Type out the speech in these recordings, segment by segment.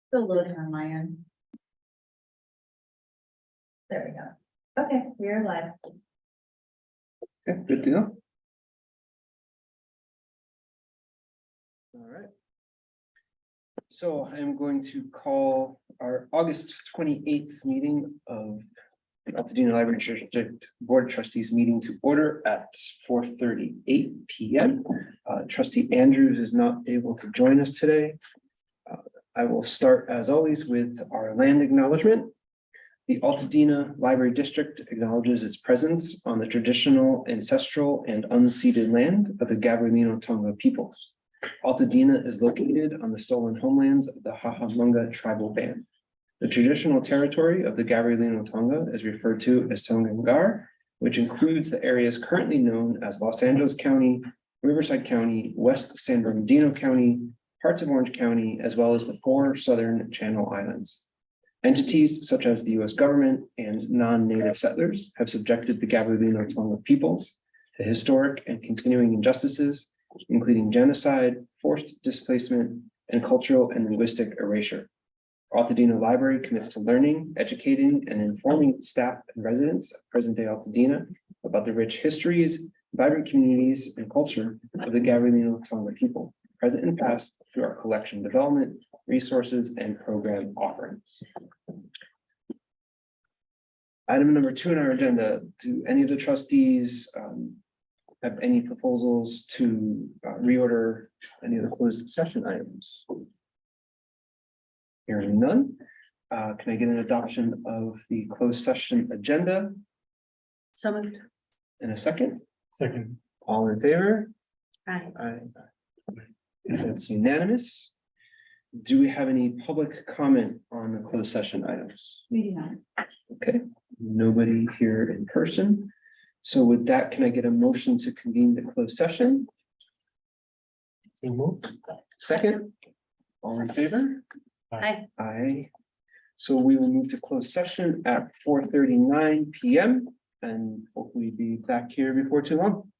Still loading on my end. There we go. Okay, we're live. Okay, good to know. All right. So I am going to call our August 28th meeting of the Altadena Library District Board of Trustees meeting to order at 4:38 p.m. Trustee Andrews is not able to join us today. I will start as always with our land acknowledgement. The Altadena Library District acknowledges its presence on the traditional, ancestral, and unceded land of the Gabrielino Tonga peoples. Altadena is located on the stolen homelands of the Hahamunga tribal band. The traditional territory of the Gabrielino Tonga is referred to as Tongangar, which includes the areas currently known as Los Angeles County, Riverside County, West San Bernardino County, parts of Orange County, as well as the 4 southern Channel Islands. Entities such as the U.S. government and non-native settlers have subjected the Gabrielino Tonga peoples to historic and continuing injustices, including genocide, forced displacement, and cultural and linguistic erasure. Altadena Library commits to learning, educating, and informing its staff and residents of present-day Altadena about the rich histories, vibrant communities, and culture of the Gabrielino Tonga people, present and past, through our collection development, resources, and program offerings. Item number 2 on our agenda, do any of the trustees have any proposals to reorder any of the closed session items? Hearing none, can I get an adoption of the closed session agenda So moved. in a second? Second. All in favor? Aye. Aye. That's unanimous. Do we have any public comment on the closed session items? We do not. Okay, nobody here in person. So with that, can I get a motion to convene the closed session? So moved. Second, all in favor? Aye. Aye. So we will move to closed session at 4:39 p.m. and hopefully be back here before too long.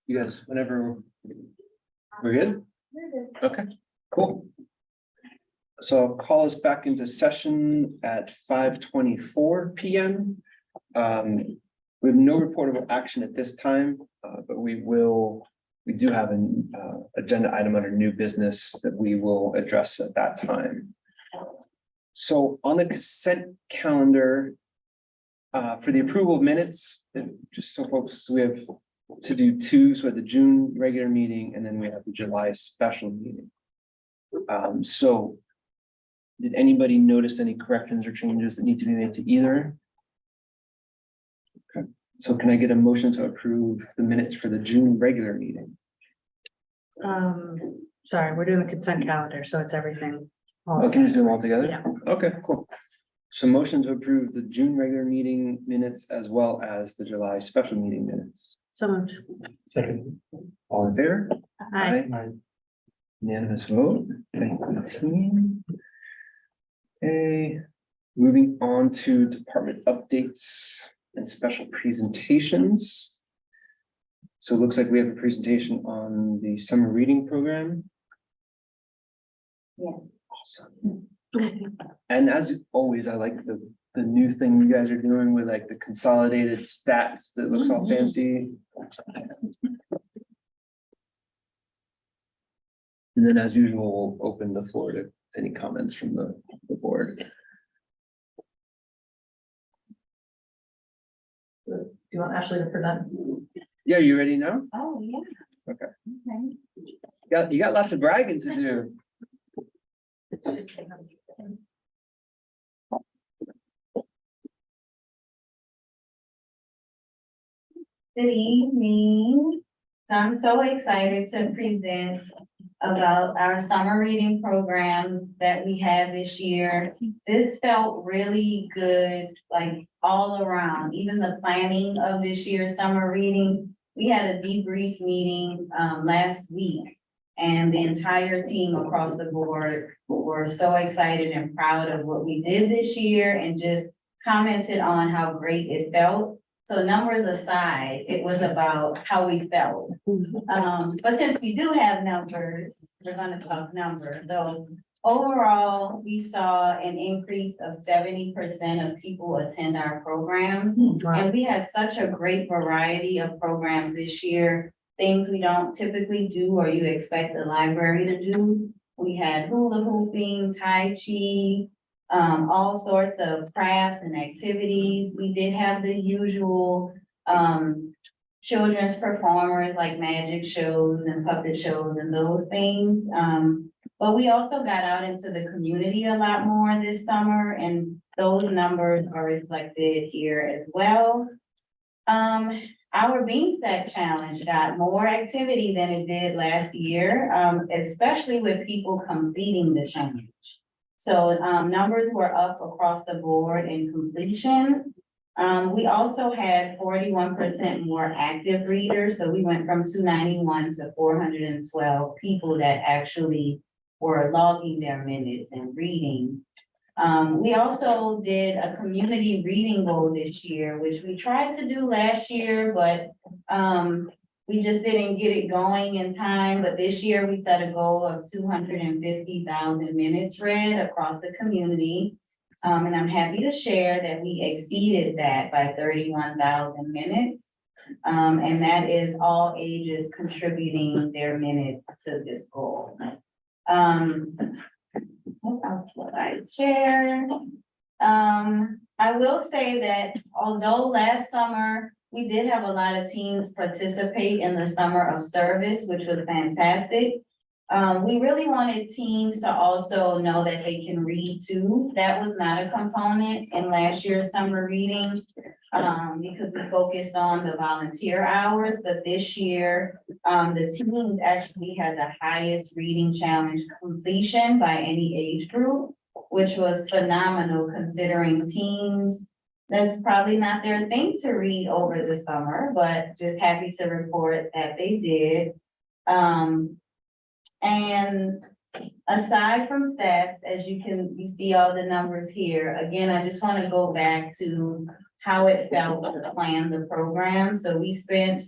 You guys, whenever we're good? Okay, cool. So I'll call us back into session at 5:24 PM. We have no reportable action at this time, but we do have an agenda item under new business that we will address at that time. So on the consent calendar, for the approval of minutes, just so folks, we have to do two, so we have the June regular meeting and then we have the July special meeting. So did anybody notice any corrections or changes that need to be made to either? Okay, so can I get a motion to approve the minutes for the June regular meeting? Sorry, we're doing the consent calendar, so it's everything. Oh, can you just do them all together? Yeah. Okay, cool. So motion to approve the June regular meeting minutes as well as the July special meeting minutes. So moved. Second. All in favor? Aye. Unanimous vote. Thank you, team. Okay, moving on to department updates and special presentations. So it looks like we have a presentation on the summer reading program. Yeah. Awesome. And as always, I like the new thing you guys are doing with like the consolidated stats that looks all fancy. And then as usual, we'll open the floor to any comments from the board. Do you want Ashley to present? Yeah, you ready now? Oh, yeah. Okay. Okay. You got lots of bragging to do. Good evening. I'm so excited to present about our summer reading program that we had this year. This felt really good, like all around, even the planning of this year's summer reading. We had a debrief meeting last week, and the entire team across the board were so excited and proud of what we did this year and just commented on how great it felt. So numbers aside, it was about how we felt. But since we do have numbers, we're gonna talk numbers. So overall, we saw an increase of 70% of people attend our program. And we had such a great variety of programs this year, things we don't typically do or you expect the library to do. We had hula hooping, Tai Chi, all sorts of crafts and activities. We did have the usual children's performers like magic shows and puppet shows and those things. But we also got out into the community a lot more this summer, and those numbers are reflected here as well. Our Bean Stack Challenge got more activity than it did last year, especially with people completing the challenge. So numbers were up across the board in completion. We also had 41% more active readers. So we went from 291 to 412 people that actually were logging their minutes and reading. We also did a community reading goal this year, which we tried to do last year, but we just didn't get it going in time. But this year we set a goal of 250,000 minutes read across the community. And I'm happy to share that we exceeded that by 31,000 minutes. And that is all ages contributing their minutes to this goal. What else would I share? I will say that although last summer we did have a lot of teams participate in the summer of service, which was fantastic. We really wanted teens to also know that they can read too. That was not a component in last year's summer reading because we focused on the volunteer hours, but this year the teens actually had the highest reading challenge completion by any age group, which was phenomenal considering teens. That's probably not their thing to read over the summer, but just happy to report that they did. And aside from stats, as you see all the numbers here, again, I just want to go back to how it felt to plan the program. So we spent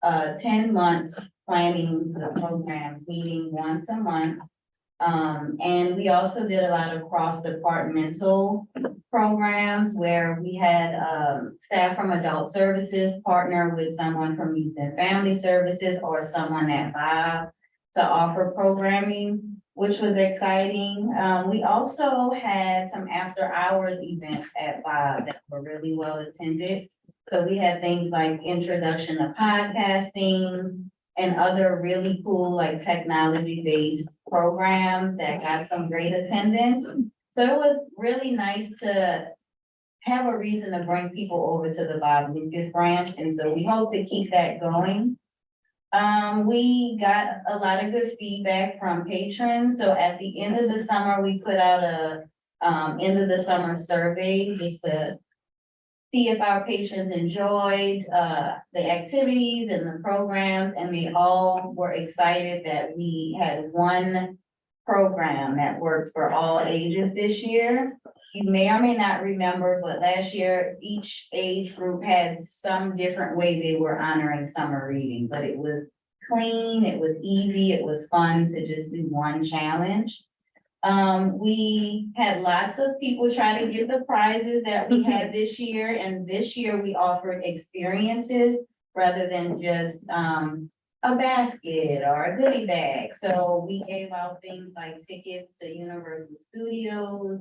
10 months planning the program, meeting once a month. And we also did a lot of cross-departmental programs where we had staff from adult services partner with someone from youth and family services or someone at Bob to offer programming, which was exciting. We also had some after-hours events at Bob that were really well attended. So we had things like introduction to podcasting and other really cool, like technology-based programs that got some great attendance. So it was really nice to have a reason to bring people over to the Bob Lucas branch, and so we hope to keep that going. We got a lot of good feedback from patrons, so at the end of the summer, we put out a end of the summer survey just to see if our patrons enjoyed the activities and the programs, and they all were excited that we had one program that works for all ages this year. You may or may not remember, but last year, each age group had some different way they were honoring summer reading, but it was clean, it was easy, it was fun to just do one challenge. We had lots of people try to get the prizes that we had this year, and this year we offered experiences rather than just a basket or a goodie bag. So we gave out things like tickets to Universal Studios,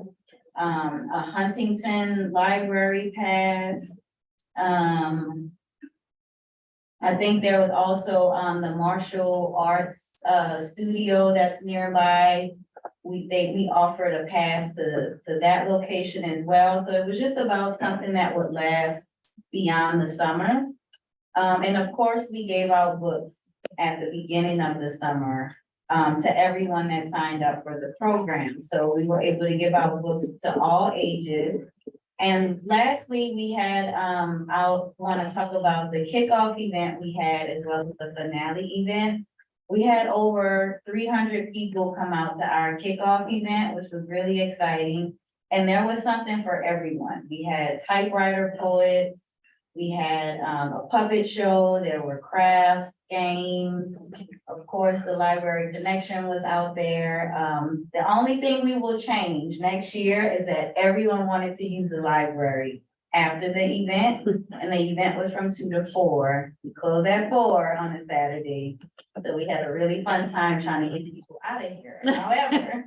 a Huntington Library pass. I think there was also the martial arts studio that's nearby. We offered a pass to that location as well. So it was just about something that would last beyond the summer. And of course, we gave out books at the beginning of the summer to everyone that signed up for the program. So we were able to give out books to all ages. And lastly, we had, I want to talk about the kickoff event we had as well as the finale event. We had over 300 people come out to our kickoff event, which was really exciting. And there was something for everyone. We had typewriter poets, we had a puppet show, there were crafts, games. Of course, the library connection was out there. The only thing we will change next year is that everyone wanted to use the library after the event, and the event was from 2 to 4. We closed at 4 on a Saturday. So we had a really fun time trying to get people out of here. However,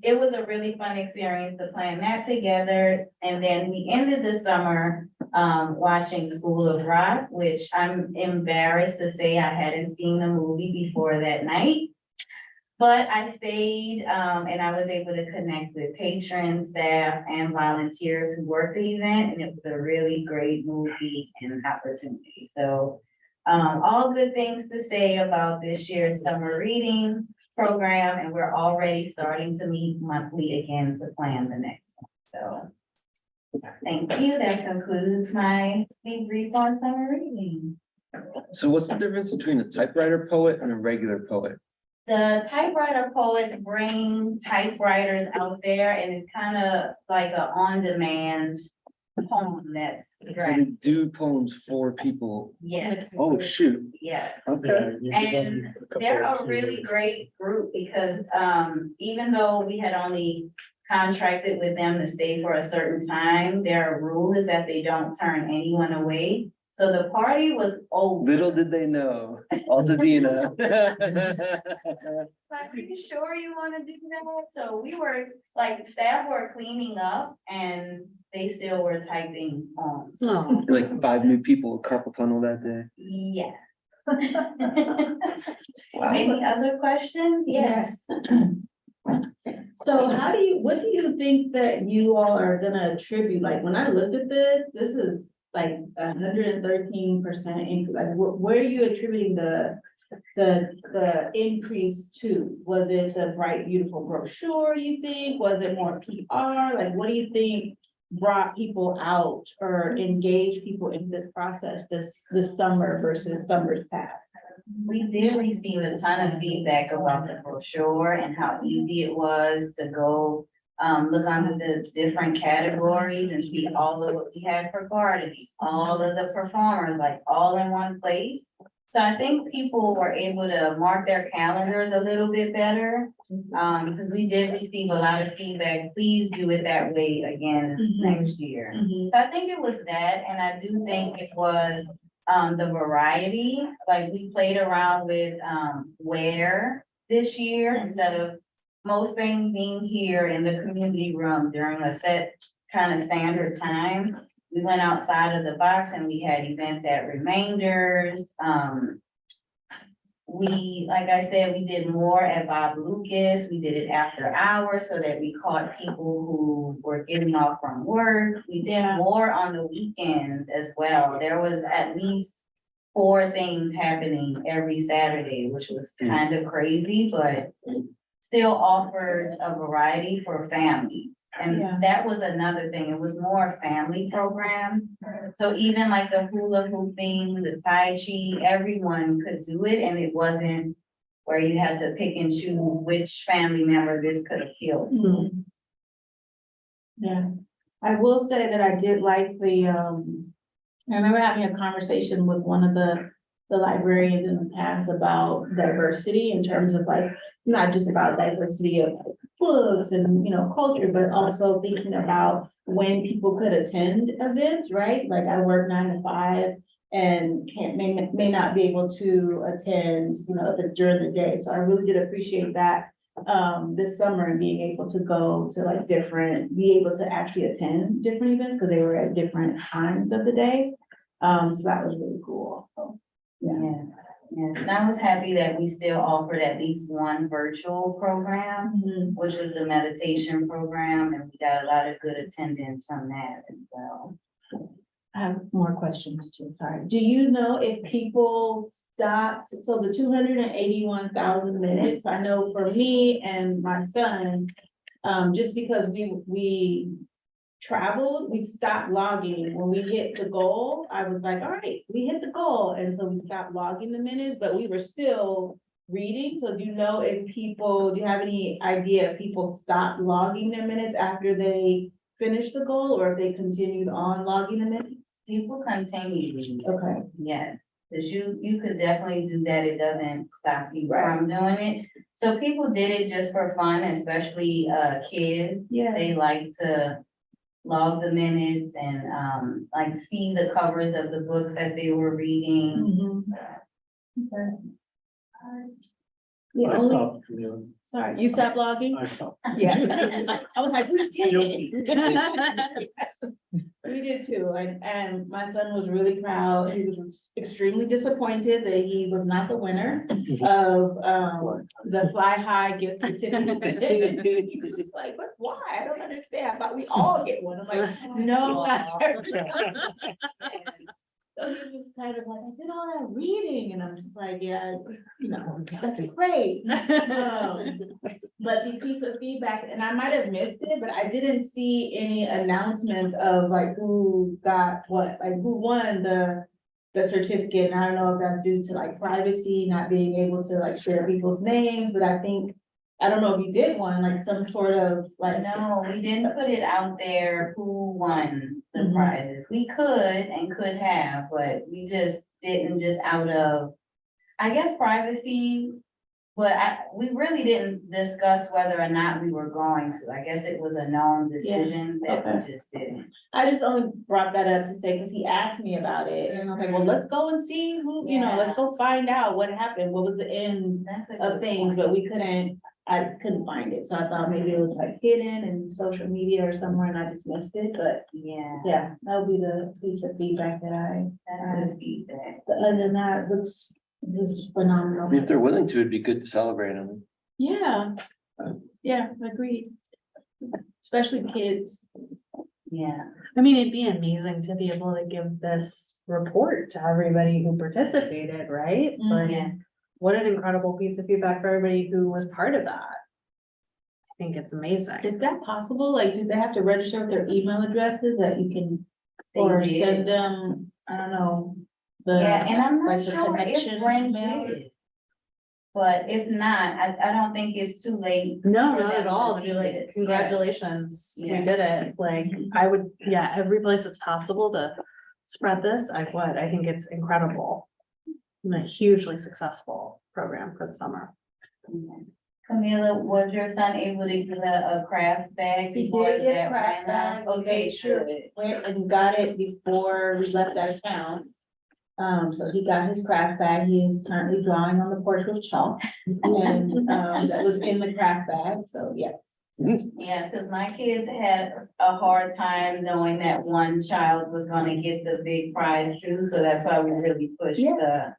it was a really fun experience to plan that together. And then we ended the summer watching School of Rock, which I'm embarrassed to say I hadn't seen the movie before that night. But I stayed and I was able to connect with patrons, staff, and volunteers who worked the event, and it was a really great movie and opportunity. So all good things to say about this year's summer reading program, and we're already starting to meet monthly again to plan the next one. So thank you. That concludes my debrief on summer reading. So what's the difference between a typewriter poet and a regular poet? The typewriter poets bring typewriters out there, and it's kind of like an on-demand poem that's So they do poems for people. yes, Oh, shoot. yes. Okay. And they're a really great group because even though we had only contracted with them to stay for a certain time, their rule is that they don't turn anyone away. So the party was over. Little did they know, Altadena. Like, are you sure you want to do that? So we were, like, staff were cleaning up and they still were typing on. Oh, Like 5 new people, carpal tunnel that day. Yeah. Wow. Any other questions? Yes. So what do you think that you all are gonna attribute, like, when I looked at this is like 113% increase, like, where are you attributing the increase to? Was it the bright, beautiful brochure, you think? Was it more PR? Like, what do you think brought people out or engaged people in this process this summer versus summers past? We did receive a ton of feedback about the brochure and how easy it was to go look under the different categories and see all of what we had for gardening, all of the performers, like all in one place. So I think people were able to mark their calendars a little bit better, because we did receive a lot of feedback. Please do it that way again next year. So I think it was that, and I do think it was the variety, like we played around with where this year instead of most things being here in the community room during a set kind of standard time. We went outside of the box and we had events at Remainders. We, like I said, we did more at Bob Lucas. We did it after hours so that we caught people who were getting off from work. We did more on the weekends as well. There was at least 4 things happening every Saturday, which was kind of crazy, but still offered a variety for families. And that was another thing. It was more family programs. So even like the hula hooping, the Tai Chi, everyone could do it. And it wasn't where you had to pick and choose which family member this could appeal to. Yeah, I will say that I did like the, I remember having a conversation with one of the librarians in the past about diversity in terms of like, not just about diversity of books and, culture, but also thinking about when people could attend events, right? Like I work 9 to 5 and may not be able to attend, if it's during the day. So I really did appreciate that this summer and being able to go to be able to actually attend different events because they were at different times of the day. So that was really cool. So, Yeah. And I was happy that we still offered at least one virtual program, which was the meditation program, and we got a lot of good attendance from that as well. I have more questions too, sorry. Do you know if people stopped, so the 281,000 minutes, I know for me and my son, just because we traveled, we stopped logging. When we hit the goal, I was like, all right, we hit the goal. And so we stopped logging the minutes, but we were still reading. So do you have any idea if people stopped logging their minutes after they finished the goal or if they continued on logging the minutes? People continue. Okay. Yes, because you could definitely do that. It doesn't stop you from doing it. So people did it just for fun, especially kids. Yeah. They like to log the minutes and like see the covers of the books that they were reading. Okay. I stopped. Sorry, you stopped logging? I stopped. Yeah. I was like, we did it. We did too, and my son was really proud. He was extremely disappointed that he was not the winner of the Fly High gift certificate. He was just like, but why? I don't understand. I thought we all get one. I'm like, no. So he was kind of like, I did all that reading, and I'm just like, yeah, that's great. But the piece of feedback, and I might have missed it, but I didn't see any announcements of like who got what, like who won the certificate. And I don't know if that's due to like privacy, not being able to like share people's names, but I don't know if you did one, like some sort of like. No, we didn't put it out there who won the prizes. We could have, but we just didn't, just out of, I guess, privacy. But we really didn't discuss whether or not we were going to. I guess it was a known decision that we just didn't. I just only brought that up to say, because he asked me about it, and I was like, well, let's go and see who, let's go find out what happened, what was the end of things, but I couldn't find it, so I thought maybe it was like hidden in social media or somewhere, and I just missed it, but yeah, that would be the piece of feedback that That's good feedback. but other than that, this is phenomenal. If they're willing to, it'd be good to celebrate them. Yeah, agreed. Especially kids. Yeah. I mean, it'd be amazing to be able to give this report to everybody who participated, right? But Yeah. what an incredible piece of feedback for everybody who was part of that. think it's amazing. Is that possible? Like, do they have to register with their email addresses that you can, They or did. send them, I don't know? Yeah, and I'm not like the sure if connection Brent email? did. But if not, I don't think it's too late. No, for not them at all. to To be see like, it. congratulations, we Yeah. did it. Like, I would, yeah, every place it's possible to spread this, I would. I think it's incredible. And a hugely successful program for the summer. Yeah. Camila, was your son able to get a craft bag? He before did get that craft ran out? bag. Okay, Made sure good. went and got it before we left out of town. So he got his craft bag. He is currently drawing on the porch with chalk. And, that was in the craft bag, so yes. Yeah, because my kids had a hard time knowing that one child was gonna get the big prize too, so that's why we really pushed the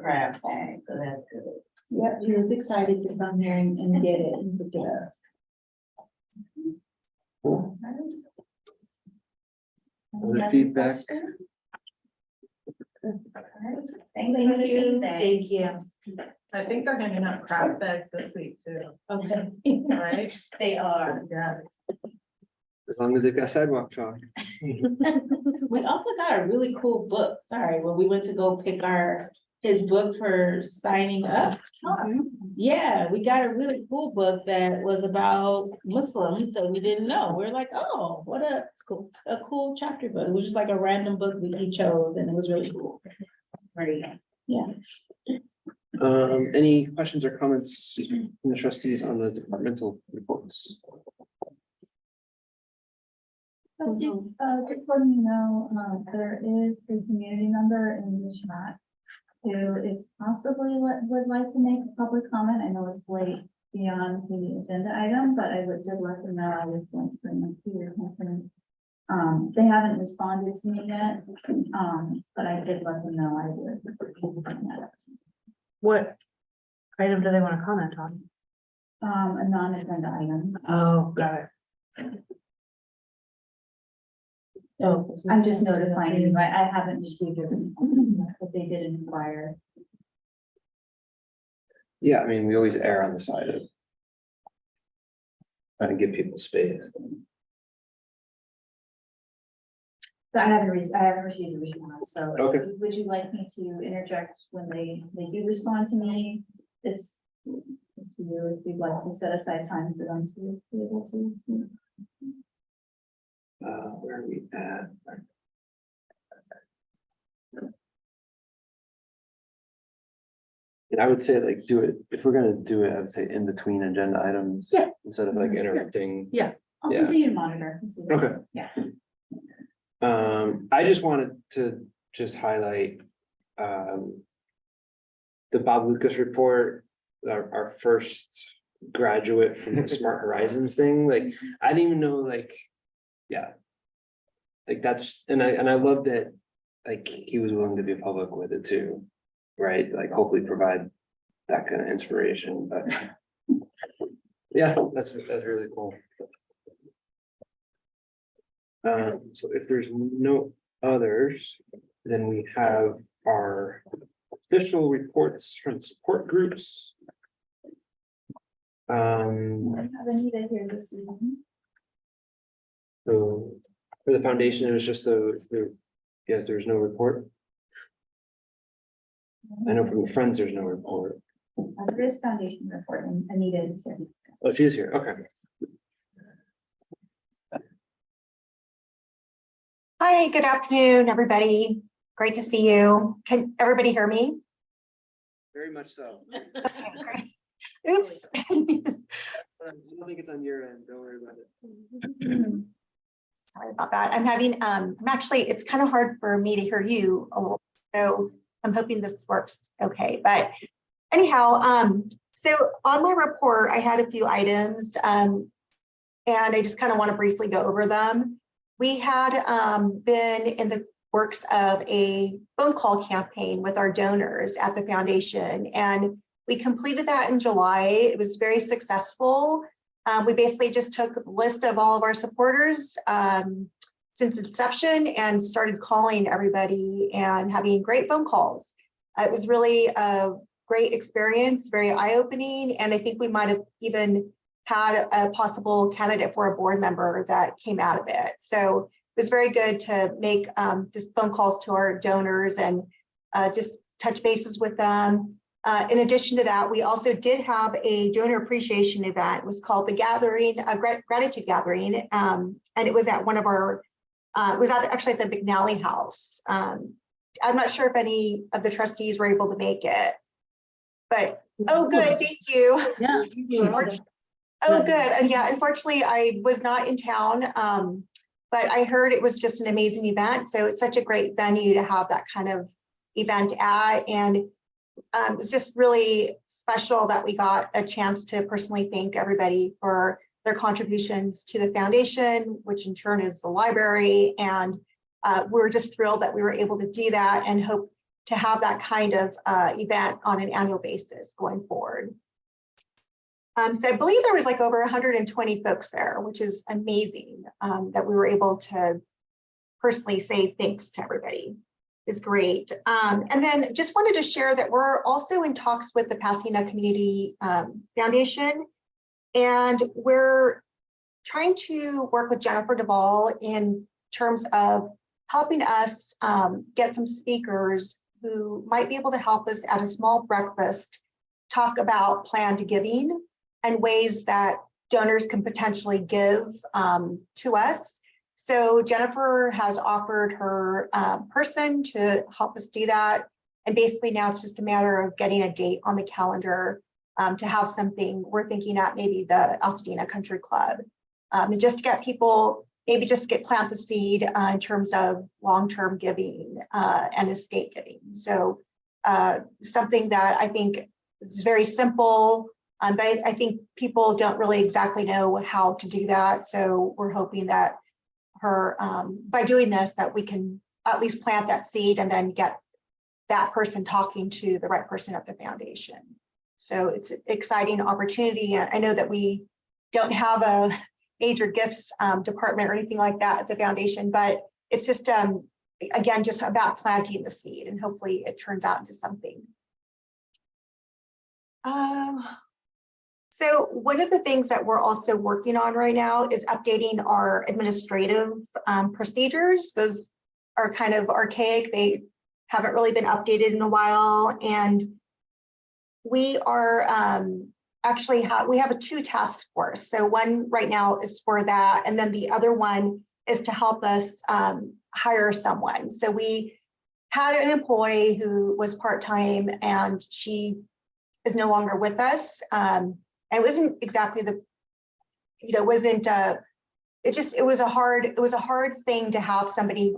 craft bag, so that's good. Yep, he was excited to come here and get it and pick it up. Cool. Any Other other feedback? questions? Thanks for the feedback. Thank you. I think they're handing out craft bags this week too, Okay. right? They are. Yeah. As long as they've got sidewalk chalk. We also got a really cool book, sorry, when we went to go pick his book for signing up. Yeah, we got a really cool book that was about Muslims, so we didn't know. We're like, oh, what a cool chapter book. It was just like a random book that he chose and it was really cool. Great. Yeah. Any questions or comments from the trustees on the departmental reports? Just letting you know, there is a community member in the chat who is possibly would like to make a public comment. I know it's late beyond the agenda item, but I did let them know I was going to bring them to your attention. They haven't responded to me yet, but I did let them know I would. What item do they want to comment on? A non-agenda item. Oh, got it. So I'm just notifying you, I haven't received it, but they did inquire. Yeah, I mean, we always err on the side of trying to give people space. So I haven't received a response, so. Okay. Would you like me to interject when they do respond to me? It's up to you if you'd like to set aside time for them to be able to speak. Where are we at? And I would say like do it, if we're gonna do it, I would say in between agenda items. Yeah. Instead of like interrupting. I'll Yeah. continue to monitor. and see. Okay. Yeah. I just wanted to highlight, the Bob Lucas report, our first graduate from the Smart Horizons thing, like, I didn't even know, like, yeah. Like that's, and I love that, like, he was willing to be public with it too, right? Like, hopefully provide that kind of inspiration, but yeah, that's really cool. So if there's no others, then we have our official reports from support groups. I have Anita here this evening. So for the foundation, it was just yes, there's no report. I know from the friends, there's no report. There is foundation report and Anita is here. Oh, she is here, okay. Hi, good afternoon, everybody. Great to see you. Can everybody hear me? Very much so. Okay, great. Oops. I don't think it's on your end, don't worry about it. Sorry about that. I'm actually, it's kind of hard for me to hear you a little, so I'm hoping this works okay. But anyhow, so on my report, I had a few items, and I just kind of want to briefly go over them. We had been in the works of a phone call campaign with our donors at the foundation, and we completed that in July. It was very successful. We basically just took a list of all of our supporters since inception and started calling everybody and having great phone calls. It was really a great experience, very eye-opening, and I think we might have even had a possible candidate for a board member that came out of it. So it was very good to make just phone calls to our donors and just touch bases with them. In addition to that, we also did have a donor appreciation event. It was called the Gathering, Gratitude Gathering, and it was at one of our, actually at the McNally House. I'm not sure if any of the trustees were able to make it, but, oh, good, thank you. Yeah. Oh, good. And yeah, unfortunately, I was not in town, but I heard it was just an amazing event. So it's such a great venue to have that kind of event at. And it was just really special that we got a chance to personally thank everybody for their contributions to the foundation, which in turn is the library. And we're just thrilled that we were able to do that and hope to have that kind of event on an annual basis going forward. So I believe there was like over 120 folks there, which is amazing that we were able to personally say thanks to everybody. Is great. And then just wanted to share that we're also in talks with the Pasadena Community Foundation, and we're trying to work with Jennifer Duvall in terms of helping us get some speakers who might be able to help us at a small breakfast talk about plan to giving and ways that donors can potentially give to us. So Jennifer has offered her person to help us do that. And basically now it's just a matter of getting a date on the calendar to have something. We're thinking at maybe the Altadena Country Club. And just to get people, maybe just plant the seed in terms of long-term giving and estate giving. So something that I think is very simple, but I think people don't really exactly know how to do that. So we're hoping that by doing this, that we can at least plant that seed and then get that person talking to the right person at the foundation. So it's an exciting opportunity. And I know that we don't have a major gifts department or anything like that at the foundation, but it's just, again, just about planting the seed, and hopefully it turns out into something. So one of the things that we're also working on right now is updating our administrative procedures. Those are kind of archaic. They haven't really been updated in a while. And we are we have a 2 task force. So one right now is for that. And then the other one is to help us hire someone. So we had an employee who was part-time and she is no longer with us. And it wasn't exactly it was a hard thing to have somebody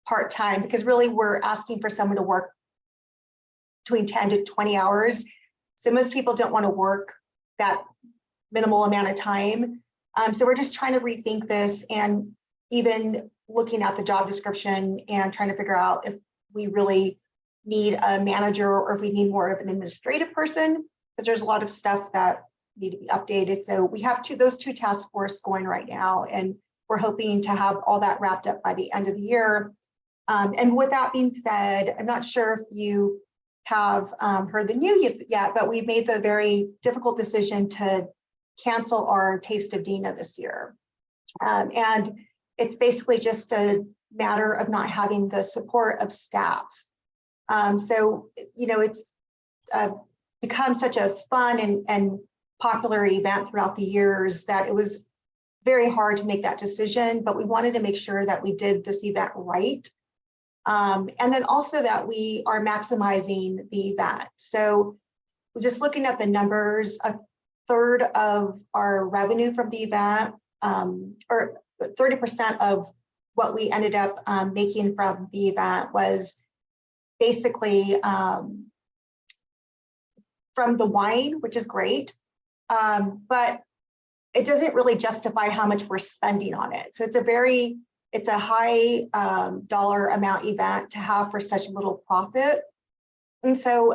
part-time, because really we're asking for someone to work between 10 to 20 hours. So most people don't want to work that minimal amount of time. So we're just trying to rethink this, and even looking at the job description and trying to figure out if we really need a manager or if we need more of an administrative person, because there's a lot of stuff that need to be updated. So we have those 2 task force going right now, and we're hoping to have all that wrapped up by the end of the year. And with that being said, I'm not sure if you have heard the news yet, but we made the very difficult decision to cancel our Taste of Dena this year. And it's basically just a matter of not having the support of staff. So, it's become such a fun and popular event throughout the years that it was very hard to make that decision, but we wanted to make sure that we did this event right. And then also that we are maximizing the event. So just looking at the numbers, 1/3 of our revenue from the event, or 30% of what we ended up making from the event was basically from the wine, which is great. But it doesn't really justify how much we're spending on it. So it's a high dollar amount event to have for such little profit. And so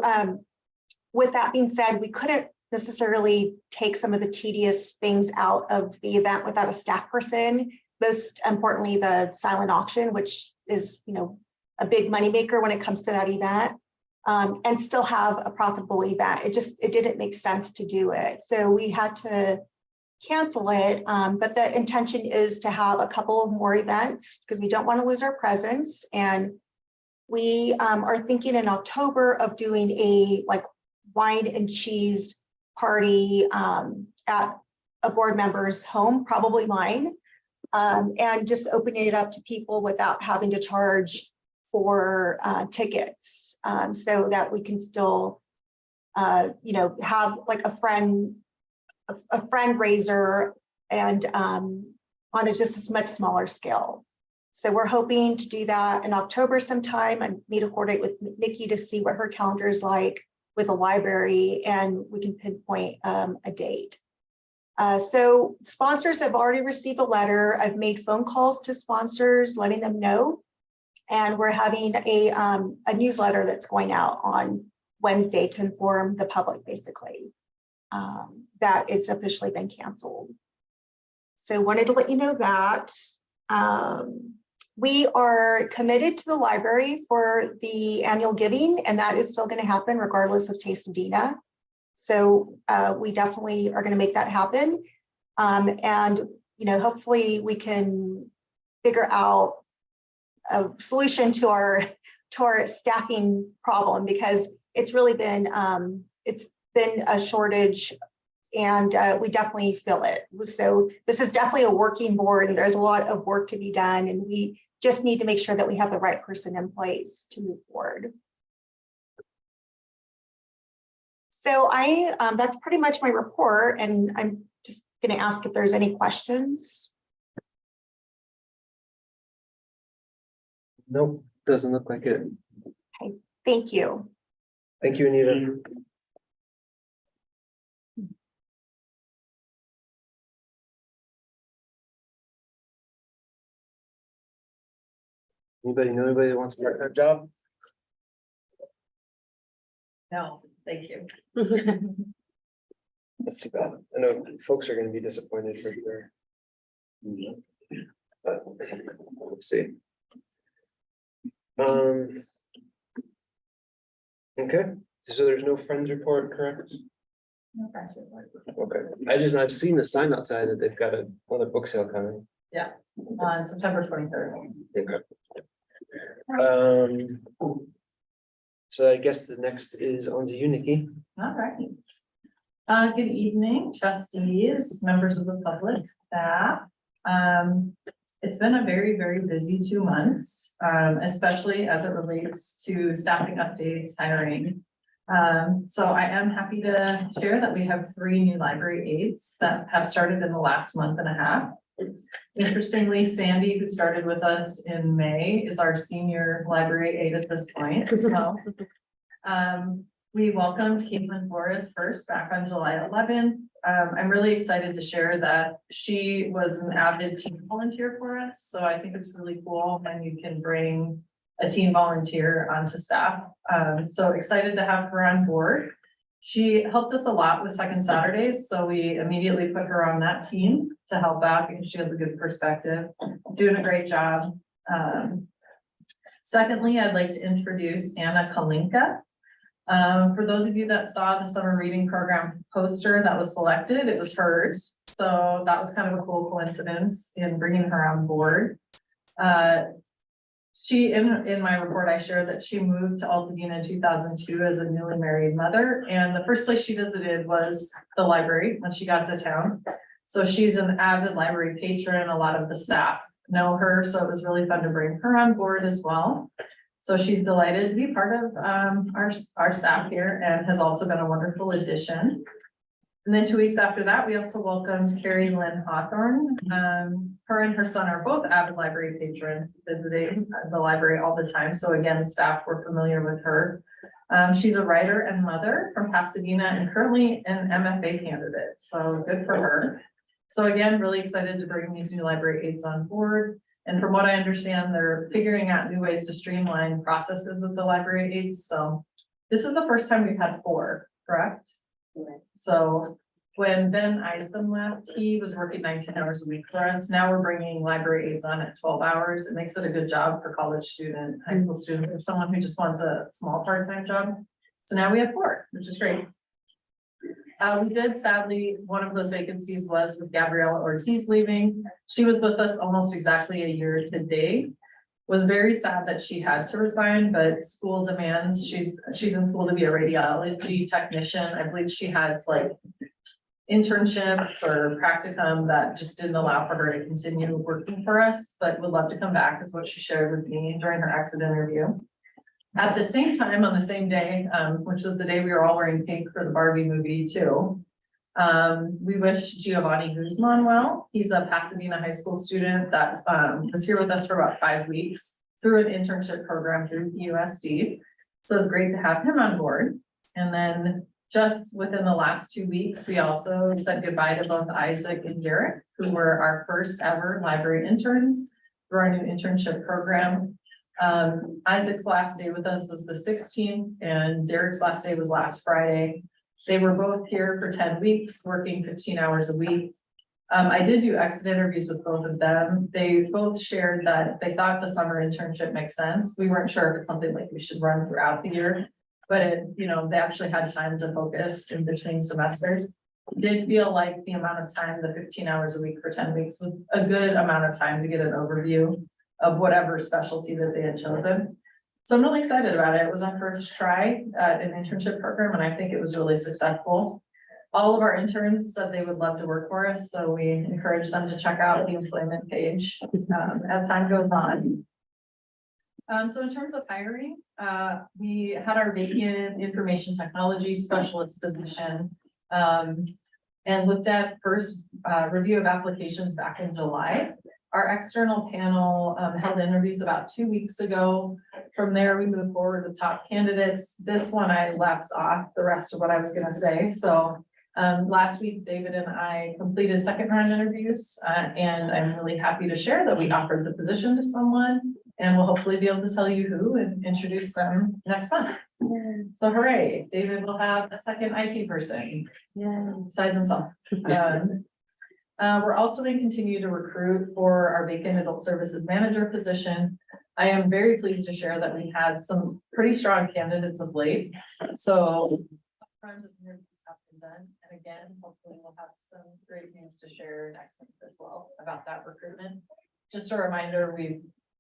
with that being said, we couldn't necessarily take some of the tedious things out of the event without a staff person. Most importantly, the silent auction, which is, a big moneymaker when it comes to that event. And still have a profitable event. It didn't make sense to do it. So we had to cancel it, but the intention is to have a couple of more events because we don't want to lose our presence. And we are thinking in October of doing a like wine and cheese party at a board member's home, probably mine, and just opening it up to people without having to charge for tickets, so that we can still, you know, have like a friend raiser and on a just a much smaller scale. So we're hoping to do that in October sometime. I need to coordinate with Nikki to see what her calendar is like with the library, and we can pinpoint a date. So sponsors have already received a letter. I've made phone calls to sponsors, letting them know. And we're having a newsletter that's going out on Wednesday to inform the public, basically, that it's officially been canceled. So wanted to let you know that. We are committed to the library for the annual giving, and that is still going to happen regardless of Tastadina. So we definitely are going to make that happen. And, you know, hopefully we can figure out a solution to our staffing problem, because it's really been a shortage, and we definitely feel it. So this is definitely a working board, and there's a lot of work to be done, and we just need to make sure that we have the right person in place to move forward. So that's pretty much my report, and I'm just going to ask if there's any questions. Nope, doesn't look like it. Okay, thank you. Thank you, Anita. Anybody know anybody that wants a part-time job? No, thank you. That's too bad. I know folks are gonna be disappointed for sure. But let's see. Okay, so there's no friends report, correct? No press report. Okay, I've seen the sign outside that they've got another book sale coming. On September 23rd. Okay. So I guess the next is on to you, Nikki. All right. Good evening, trustees, members of the public, staff. It's been a very, very busy 2 months, especially as it relates to staffing updates, hiring. So I am happy to share that we have 3 new library aides that have started in the last month and a half. Interestingly, Sandy, who started with us in May, is our senior library aide at this point. So, we welcomed Caitlin Flores first back on July 11th. I'm really excited to share that she was an avid teen volunteer for us. So I think it's really cool when you can bring a teen volunteer onto staff. So excited to have her on board. She helped us a lot with Second Saturdays, so we immediately put her on that team to help out because she has a good perspective, doing a great job. Secondly, I'd like to introduce Anna Kalinka. For those of you that saw the summer reading program poster that was selected, it was hers. So that was kind of a cool coincidence in bringing her on board. She, in my report, I shared that she moved to Altadena in 2002 as a newly married mother. And the first place she visited was the library when she got to town. So she's an avid library patron. A lot of the staff know her. So it was really fun to bring her on board as well. So she's delighted to be part of our staff here and has also been a wonderful addition. And then 2 weeks after that, we also welcomed Carrie Lynn Hawthorne. Her and her son are both avid library patrons, visiting the library all the time. So again, staff were familiar with her. She's a writer and mother from Pasadena and currently an MFA candidate. So good for her. So again, really excited to bring these new library aides on board. And from what I understand, they're figuring out new ways to streamline processes with the library aides. So this is the first time we've had 4, correct? So when Ben Isom left, he was working 19 hours a week for us. Now we're bringing library aides on at 12 hours. It makes it a good job for college student, high school student, or someone who just wants a small part-time job. So now we have 4, which is great. We did sadly, one of those vacancies was with Gabriella Ortiz leaving. She was with us almost exactly a year today. Was very sad that she had to resign, but school demands, she's in school to be a radiology technician. I believe she has like internships or practicum that just didn't allow for her to continue working for us, but would love to come back, is what she shared with me during her exit interview. At the same time, on the same day, which was the day we were all wearing pink for the Barbie movie too. We wish Giovanni Guzman well. He's a Pasadena high school student that was here with us for about 5 weeks through an internship program through USD. So it's great to have him on board. And then just within the last 2 weeks, we also said goodbye to both Isaac and Derek, who were our first ever library interns through our new internship program. Isaac's last day with us was the 16th and Derek's last day was last Friday. They were both here for 10 weeks, working 15 hours a week. I did do exit interviews with both of them. They both shared that they thought the summer internship makes sense. We weren't sure if it's something like we should run throughout the year, but it, they actually had time to focus in between semesters. Did feel like the amount of time, the 15 hours a week for 10 weeks was a good amount of time to get an overview of whatever specialty that they had chosen. So I'm really excited about it. It was our first try at an internship program, and I think it was really successful. All of our interns said they would love to work for us, so we encourage them to check out the employment page as time goes on. So in terms of hiring, we had our vacant information technology specialist position and looked at first review of applications back in July. Our external panel held interviews about 2 weeks ago. From there, we moved forward with top candidates. This one I left off the rest of what I was going to say. So last week, David and I completed second round interviews, and I'm really happy to share that we offered the position to someone, and we'll hopefully be able to tell you who and introduce them next month. So hooray, David will have a second IT person besides himself. We're also going to continue to recruit for our vacant adult services manager position. I am very pleased to share that we had some pretty strong candidates of late. So rounds of interviews have been done. And again, hopefully we'll have some great news to share next week as well about that recruitment. Just a reminder,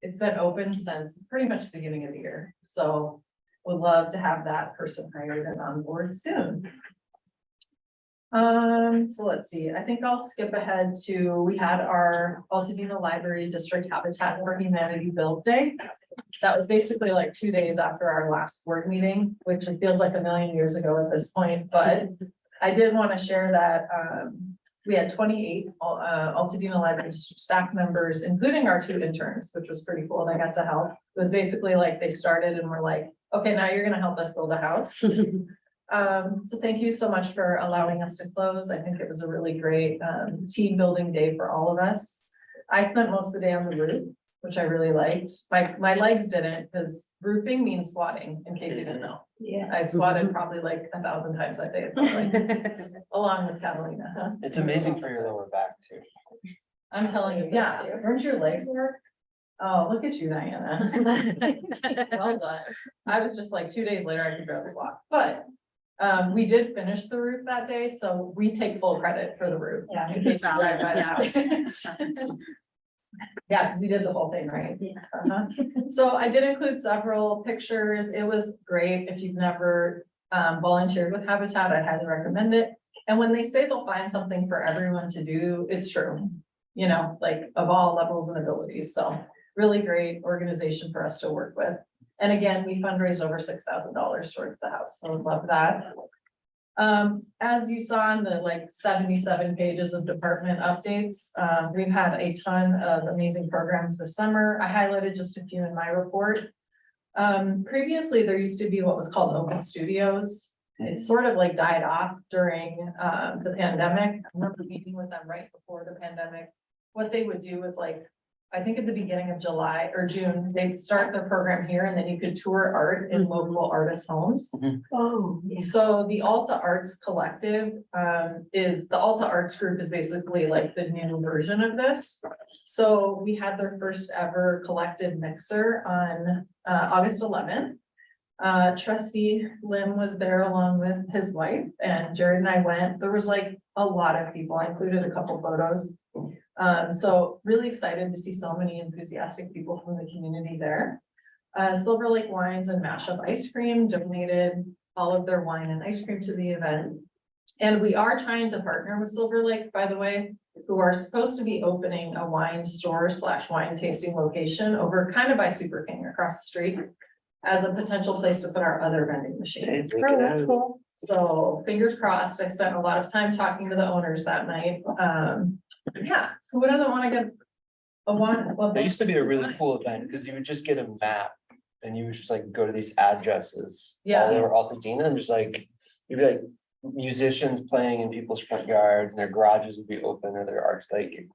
it's been open since pretty much the beginning of the year. So would love to have that person hired and on board soon. So let's see, I think I'll skip ahead to, we had our Altadena Library District Habitat for Humanity Build Day. That was basically like 2 days after our last board meeting, which it feels like a million years ago at this point, but I did want to share that we had 28 Altadena Library District staff members, including our 2 interns, which was pretty cool. They got to help. It was basically like they started and were like, okay, now you're going to help us build a house. So thank you so much for allowing us to close. I think it was a really great team building day for all of us. I spent most of the day on the roof, which I really liked. My legs didn't, because roofing means squatting, in case you didn't know. Yeah. I squatted probably like 1,000 times that day, it felt like, along with Catalina. Huh? It's amazing for your lower back too. I'm telling you, yeah. Where's your legs work? Oh, look at you, Diana. Well done. I was just like 2 days later, I could barely walk, but we did finish the roof that day, so we take full credit for the roof. Yeah. In case you drive by the house. Yeah, because we did the whole thing, right? Yeah. So I did include several pictures. It was great. If you've never volunteered with Habitat, I highly recommend it. And when they say they'll find something for everyone to do, it's true, like of all levels and abilities. So really great organization for us to work with. And again, we fundraised over $6,000 towards the house, so I love that. As you saw in the 77 pages of department updates, we've had a ton of amazing programs this summer. I highlighted just a few in my report. Previously, there used to be what was called open studios. It sort of died off during the pandemic. I remember meeting with them right before the pandemic. What they would do was I think at the beginning of July or June, they'd start their program here and then you could tour art in local artist homes. Oh, yeah. So the Alta Arts Collective the Alta Arts Group is basically the new version of this. So we had their first ever collective mixer on August 11th. Trustee Lim was there along with his wife, and Jared and I went. There was like a lot of people. I included a couple photos. So really excited to see so many enthusiastic people from the community there. Silver Lake Wines and Mashup Ice Cream donated all of their wine and ice cream to the event. And we are trying to partner with Silver Lake, by the way, who are supposed to be opening a wine store / wine tasting location over kind of by Super King across the street as a potential place to put our other vending machines. Oh, that's cool. So fingers crossed. I spent a lot of time talking to the owners that night. Yeah, who doesn't want to get a wine? well, There used to be a really cool event because you would just get a map and you would just like go to these addresses. Yeah. All over Altadena and just like, you'd be like musicians playing in people's front yards and their garages would be open or their arts, like.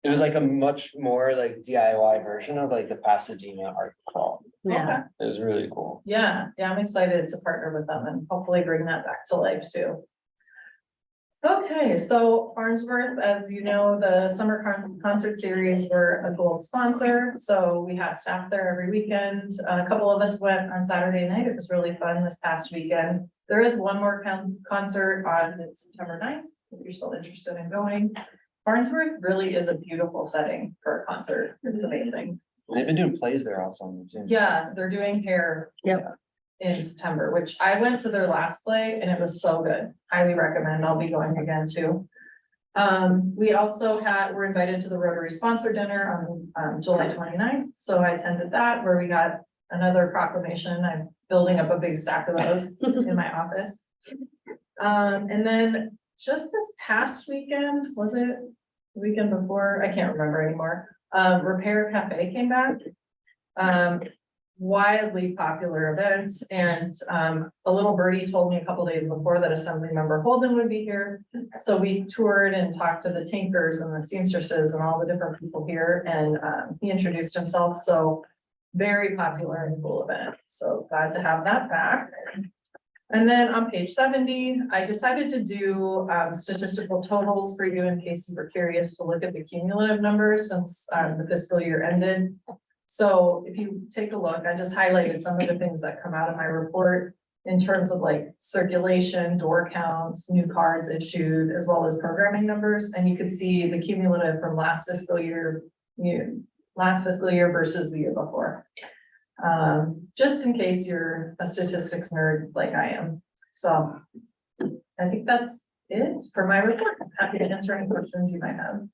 It was like a much more like DIY version of like the Pasadena art crawl. Yeah. Okay. It was really cool. Yeah, I'm excited to partner with them and hopefully bring that back to life too. Okay, so Farnsworth, as you know, the summer concert series were a gold sponsor, so we have staff there every weekend. A couple of us went on Saturday night. It was really fun this past weekend. There is one more concert on September 9th, if you're still interested in going. Farnsworth really is a beautiful setting for a concert. It's amazing. They've been doing plays there all summer too. Yeah, they're doing hair. Yep. In September, which I went to their last play and it was so good. Highly recommend. I'll be going again too. We also we're invited to the Rotary sponsor dinner on July 29th. So I attended that where we got another proclamation. I'm building up a big stack of those in my office. And then just this past weekend, was it the weekend before? I can't remember anymore. Repair Cafe came back. Wildly popular event, and a little birdie told me a couple days before that Assembly Member Holden would be here. So we toured and talked to the Tinkers and the seamstresses and all the different people here, and he introduced himself. So very popular and cool event. So glad to have that back. And then on page 70, I decided to do statistical totals for you in case you were curious to look at the cumulative numbers since the fiscal year ended. So if you take a look, I just highlighted some of the things that come out of my report in terms of like circulation, door counts, new cards issued, as well as programming numbers. And you can see the cumulative from last fiscal year versus the year before. Just in case you're a statistics nerd like I am. So I think that's it for my report. I'm happy to answer any questions you might have.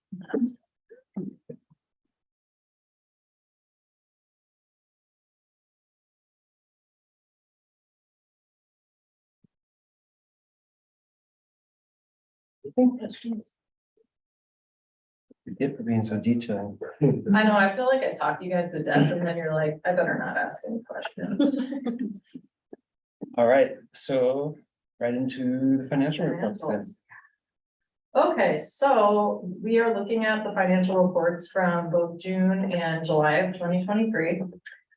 Good for being so detailed. I know, I feel like I talk you guys to death and then you're like, I better not ask any questions. All right, so right into the financial reports then. Okay, so we are looking at the financial reports from both June and July of 2023.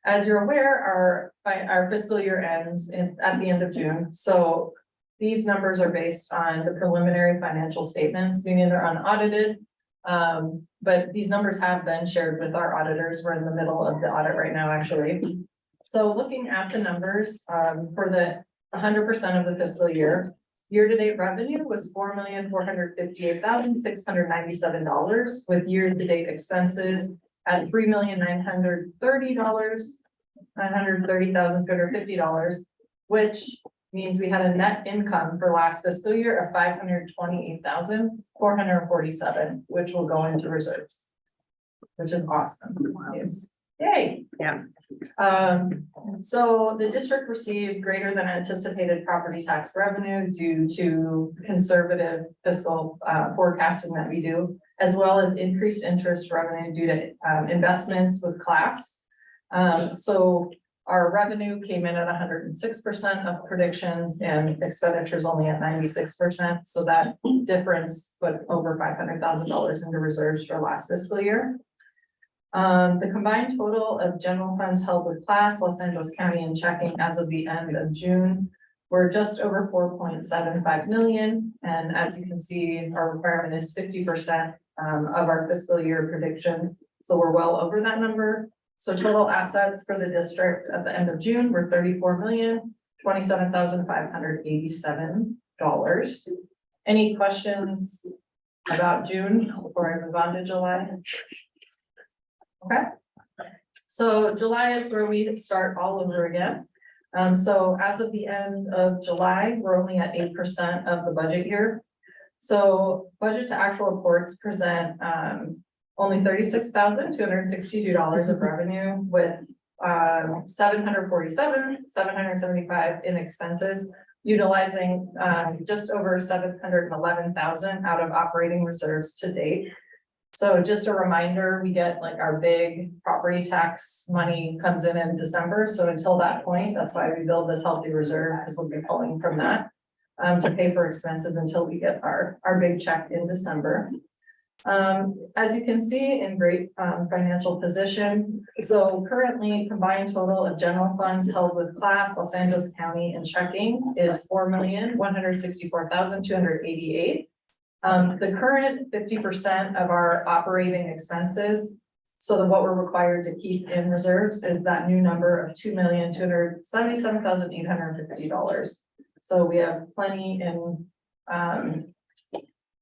As you're aware, our fiscal year ends at the end of June. So these numbers are based on the preliminary financial statements, meaning they're unaudited. But these numbers have been shared with our auditors. We're in the middle of the audit right now, actually. So looking at the numbers for the 100% of the fiscal year, year-to-date revenue was $4,458,697, with year-to-date expenses at $3,930,250, which means we had a net income for last fiscal year of $528,447, which will go into reserves, which is awesome. Yay. Yeah. So the district received greater than anticipated property tax revenue due to conservative fiscal forecasting that we do, as well as increased interest revenue due to investments with class. So our revenue came in at 106% of predictions and expenditures only at 96%. So that difference put over $500,000 into reserves for last fiscal year. The combined total of general funds held with class, Los Angeles County and checking as of the end of June were just over 4.75 million. And as you can see, our requirement is 50% of our fiscal year predictions. So we're well over that number. So total assets for the district at the end of June were $34,027,587. Any questions about June before I move on to July? Okay. So July is where we start all over again. So as of the end of July, we're only at 8% of the budget year. So budget to actual reports present only $36,262 of revenue with $775 in expenses, utilizing just over $711,000 out of operating reserves to date. So just a reminder, we get like our big property tax money comes in December. So until that point, that's why we build this healthy reserve, because we'll be pulling from that to pay for expenses until we get our big check in December. As you can see, in great financial position. So currently combined total of general funds held with class, Los Angeles County and checking is $4,164,288. The current 50% of our operating expenses, so what we're required to keep in reserves is that new number of $2,277,850. So we have plenty in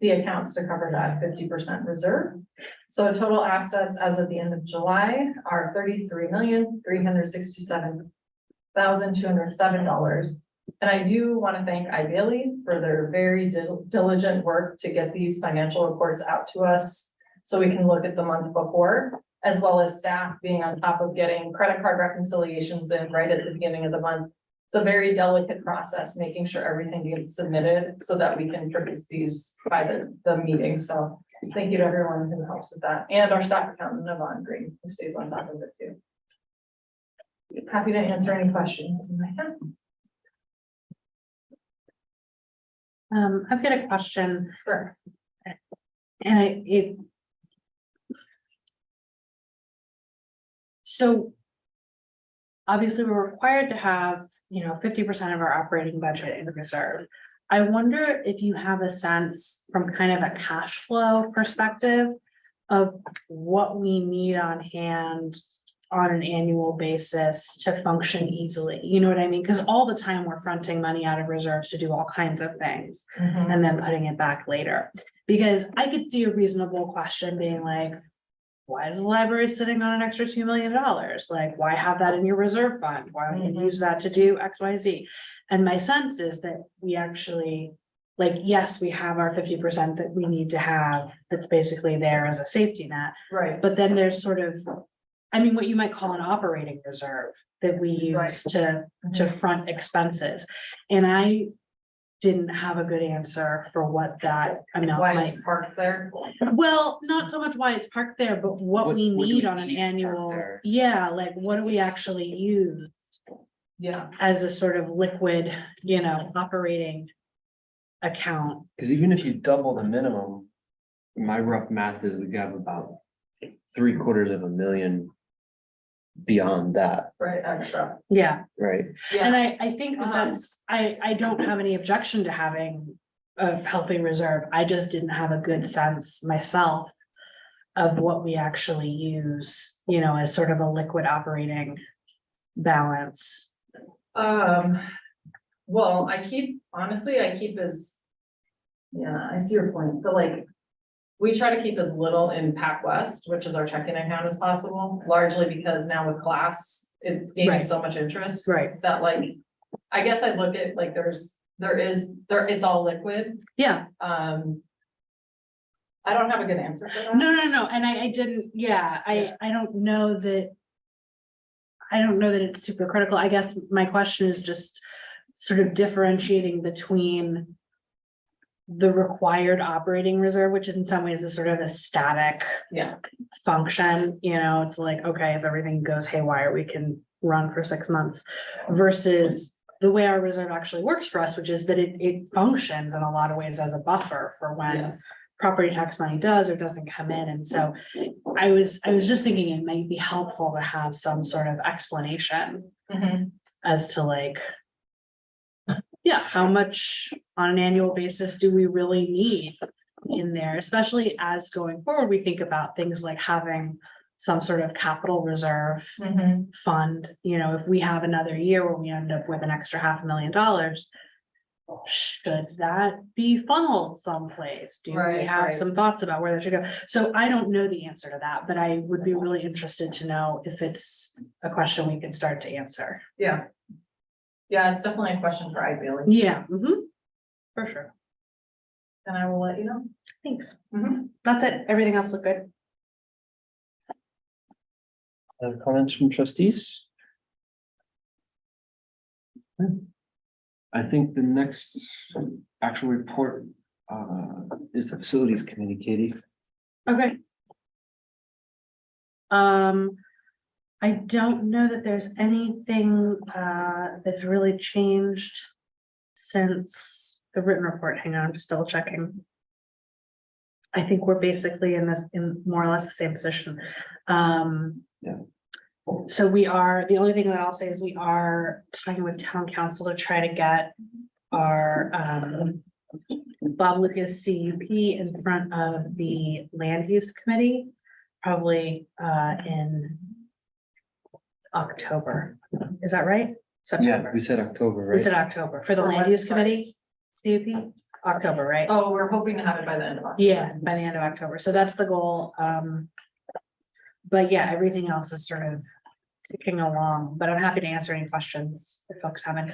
the accounts to cover that 50% reserve. So total assets as of the end of July are $33,367,207. And I do want to thank Ideally for their very diligent work to get these financial reports out to us so we can look at the month before, as well as staff being on top of getting credit card reconciliations in right at the beginning of the month. It's a very delicate process, making sure everything gets submitted so that we can produce these by the meeting. So thank you to everyone who helps with that, and our staff accountant, Yvonne Green, who stays on top of it too. Happy to answer any questions. I've got a question. Sure. And so obviously we're required to have, 50% of our operating budget in reserve. I wonder if you have a sense from kind of a cash flow perspective of what we need on hand on an annual basis to function easily. You know what I mean? Because all the time we're fronting money out of reserves to do all kinds of things and then putting it back later. Because I could see a reasonable question being like, why is the library sitting on an extra $2 million? Like, why have that in your reserve fund? Why don't you use that to do X, Y, Z? And my sense is that we actually, like, yes, we have our 50% that we need to have. That's basically there as a safety net. Right. But then there's sort of, what you might call an operating reserve that we use to front expenses. And I didn't have a good answer for what that amount Why might. it's parked there. Well, not so much why it's parked there, but what we What do need we on an need annual, parked there? yeah, like what do we actually use Yeah. as a sort of liquid, operating account? Cause even if you double the minimum, my rough math is we have about $750,000 beyond that, Right, extra. Yeah, right? and Yeah. I think that's, I don't have any objection to having a healthy reserve. I just didn't have a good sense myself of what we actually use, as sort of a liquid operating balance. Well, I keep as, yeah, I see your point, but like, we try to keep as little in Pac West, which is our checking account, as possible, largely because now with class, it's gaining Right. so much interest. Right. That like, I guess I look at like, it's all liquid. Yeah, I don't have a good answer for that. no, and I didn't, I don't know that. I don't know that it's super critical. I guess my question is just sort of differentiating between the required operating reserve, which in some ways is sort of a static Yeah, function, it's like, okay, if everything goes haywire, we can run for 6 months, versus the way our reserve actually works for us, which is that it functions in a lot of ways as a buffer for when yes. property tax money does or doesn't come in. And so I was just thinking it might be helpful to have some sort of explanation as to like, how much on an annual basis do we really need in there, especially as going forward, we think about things like having some sort of capital reserve Mhm. fund, you know, if we have another year where we end up with an extra $500,000. Should that be funneled someplace? Do we Right, have right. some thoughts about where that should go? So I don't know the answer to that, but I would be really interested to know if it's a question we can start to answer. Yeah. Yeah, it's definitely a question for Bailey, Yeah, for sure. and I will let you know. Thanks. Mhm. That's it. Everything else looked good. Comments from trustees? I think the next actual report is the facilities committee, Katie. Okay. I don't know that there's anything that's really changed since the written report. Hang on, I'm just double checking. I think we're basically in more or less the same position. Yeah. So we are, the only thing that I'll say is we are talking with town council to try to get our Bob Lucas CUP in front of the land use committee, probably in October. Is that right? Yeah, September. we said October, We right? said October for the For land what, use sorry? committee, CUP, October, right? Oh, we're hoping to have it by the end of October. Yeah, by the end of October. So that's the goal. But yeah, everything else is sort of ticking along, but I'm happy to answer any questions if folks have any.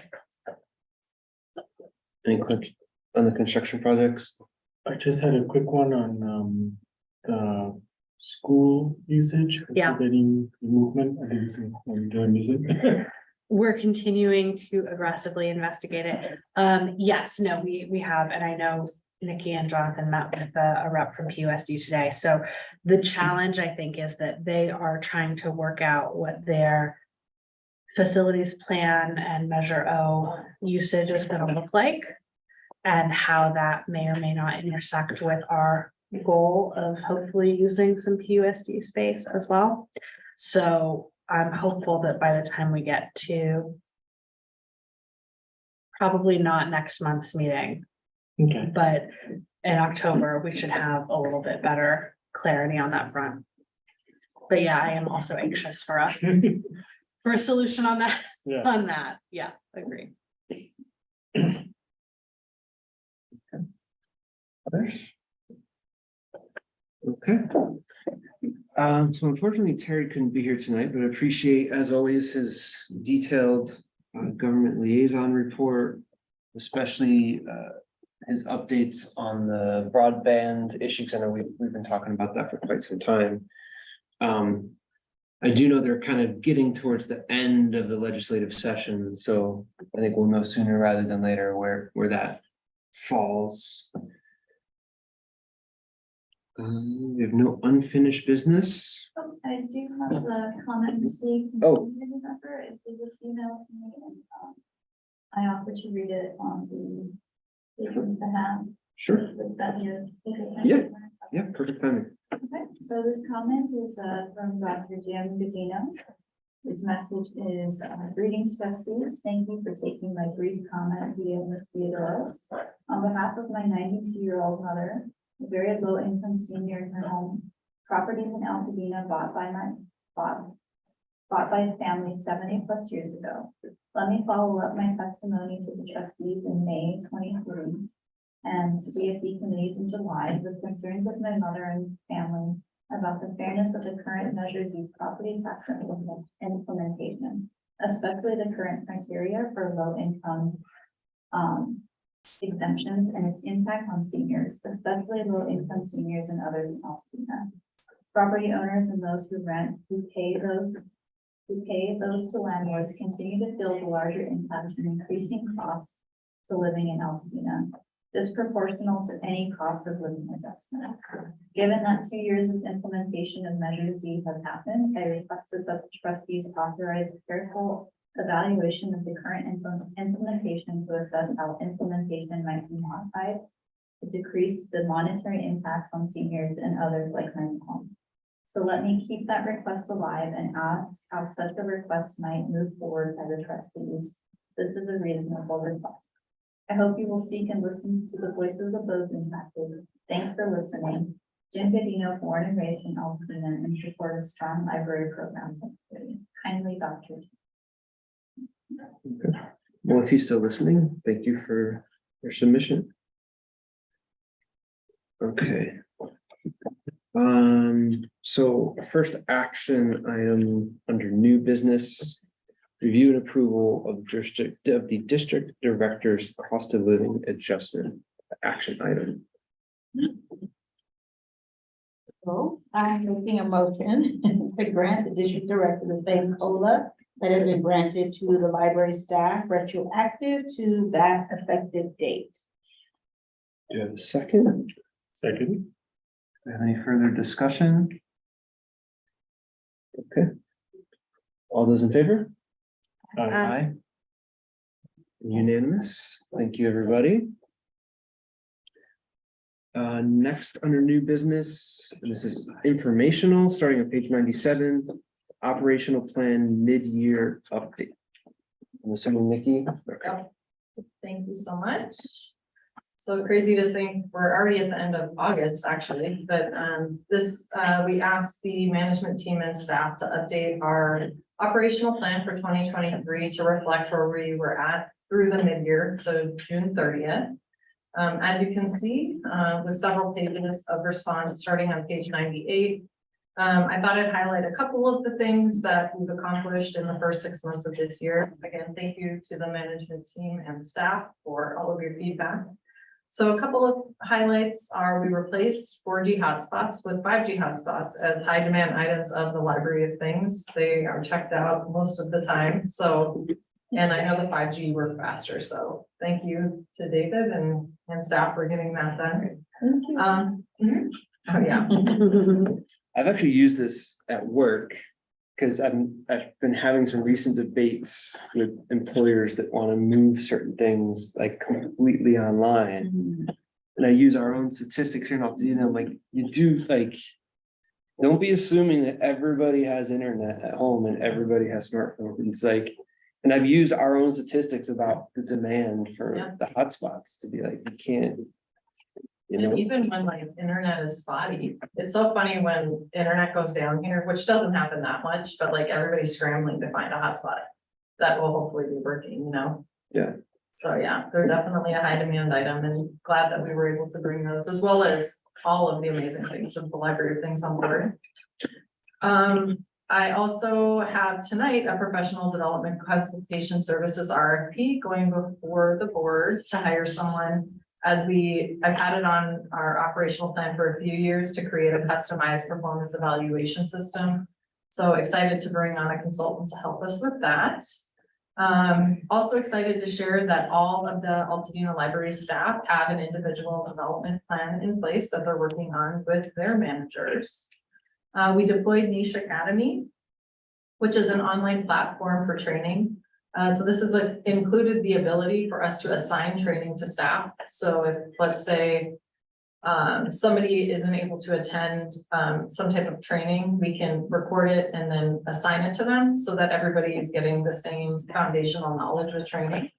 Any questions on the construction projects? I just had a quick one on the school usage. Yeah. Getting movement. I didn't see, did I miss it? We're continuing to aggressively investigate it. Yes, no, we have, and I know Nikki and Jonathan met with a rep from PUSD today. So the challenge, I think, is that they are trying to work out what their facilities plan and Measure O usage is going to look like, and how that may or may not intersect with our goal of hopefully using some PUSD space as well. So I'm hopeful that by the time we get to probably not next month's meeting, Okay. but in October, we should have a little bit better clarity on that front. But yeah, I am also anxious for a solution on that, Yeah. Yeah, agree. Others? Okay. So unfortunately, Terry couldn't be here tonight, but I appreciate, as always, his detailed government liaison report, especially his updates on the broadband issues. I know we've been talking about that for quite some time. I do know they're kind of getting towards the end of the legislative session, so I think we'll know sooner rather than later where that falls. We have no unfinished business. Oh, I do have the comment received. from Oh. the community member. It was emailed to me and I offered to read it on the patrons behalf. Sure. With that here. Yeah. Yeah, perfect timing. Okay, so this comment is from Dr. Jim Godino. His message is, greetings trustees, thank you for taking my brief comment via Ms. Theodoros. On behalf of my 92-year-old mother, a very low income senior in her home, properties in Altadena bought by a family 70+ years ago. Let me follow up my testimony to the trustees in May 23 and CFD committees in July with concerns of my mother and family about the fairness of the current Measure Z property tax implementation, especially the current criteria for low income exemptions and its impact on seniors, especially low income seniors and others in Altadena. Property owners and those who rent, who pay those to landlords continue to feel the larger impacts and increasing costs for living in Altadena, disproportional to any cost of living adjustments. Given that 2 years of implementation of Measure Z has happened, I requested that the trustees authorize a careful evaluation of the current implementation to assess how implementation might be modified to decrease the monetary impacts on seniors and others like my mom. So let me keep that request alive and ask how such a request might move forward by the trustees. This is a reasonable request. I hope you will seek and listen to the voices of those impacted. Thanks for listening. Jen Godino, born and raised in Altadena, in support of strong library programs. Kindly, Dr. Well, if he's still listening, thank you for your submission. Okay. So first action item under new business. Review and approval of the district director's cost of living adjustment action item. So I'm making a motion to grant the district director the same COLA that has been granted to the library staff retroactive to that effective date. Do you have a second? Second. Do we have any further discussion? Okay. All those in favor? Aye. Unanimous. Thank you, everybody. Next, under new business, and this is informational, starting on page 97, operational plan mid-year update. I'm assuming Nikki. Okay. Thank you so much. So crazy to think we're already at the end of August, actually, but we asked the management team and staff to update our operational plan for 2023 to reflect where we were at through the mid-year, so June 30th. As you can see, with several pages of response starting on page 98, I thought I'd highlight a couple of the things that we've accomplished in the first 6 months of this year. Again, thank you to the management team and staff for all of your feedback. So a couple of highlights are we replaced 4G hotspots with 5G hotspots as high demand items of the library of things. They are checked out most of the time. So, and I know the 5G work faster. So thank you to David and staff for getting that done. Thank you. Oh, yeah. I've actually used this at work because I've been having some recent debates with employers that want to move certain things like completely online. And I use our own statistics here, and I'm like, you do like, don't be assuming that everybody has internet at home and everybody has smartphones. It's like, and I've used our own statistics about the demand for the hotspots to be like, you can't. You know, And even when like internet is spotty, it's so funny when internet goes down here, which doesn't happen that much, but like everybody's scrambling to find a hotspot that will hopefully be working, you know? Yeah. So yeah, they're definitely a high demand item and glad that we were able to bring those as well as all of the amazing things of the library of things on board. I also have tonight a professional development consultation services RFP going before the board to hire someone. I've had it on our operational plan for a few years to create a customized performance evaluation system. So excited to bring on a consultant to help us with that. Also excited to share that all of the Altadena Library staff have an individual development plan in place that they're working on with their managers. We deployed Niche Academy, which is an online platform for training. So this is included the ability for us to assign training to staff. So if, let's say, somebody isn't able to attend some type of training, we can record it and then assign it to them so that everybody is getting the same foundational knowledge with training.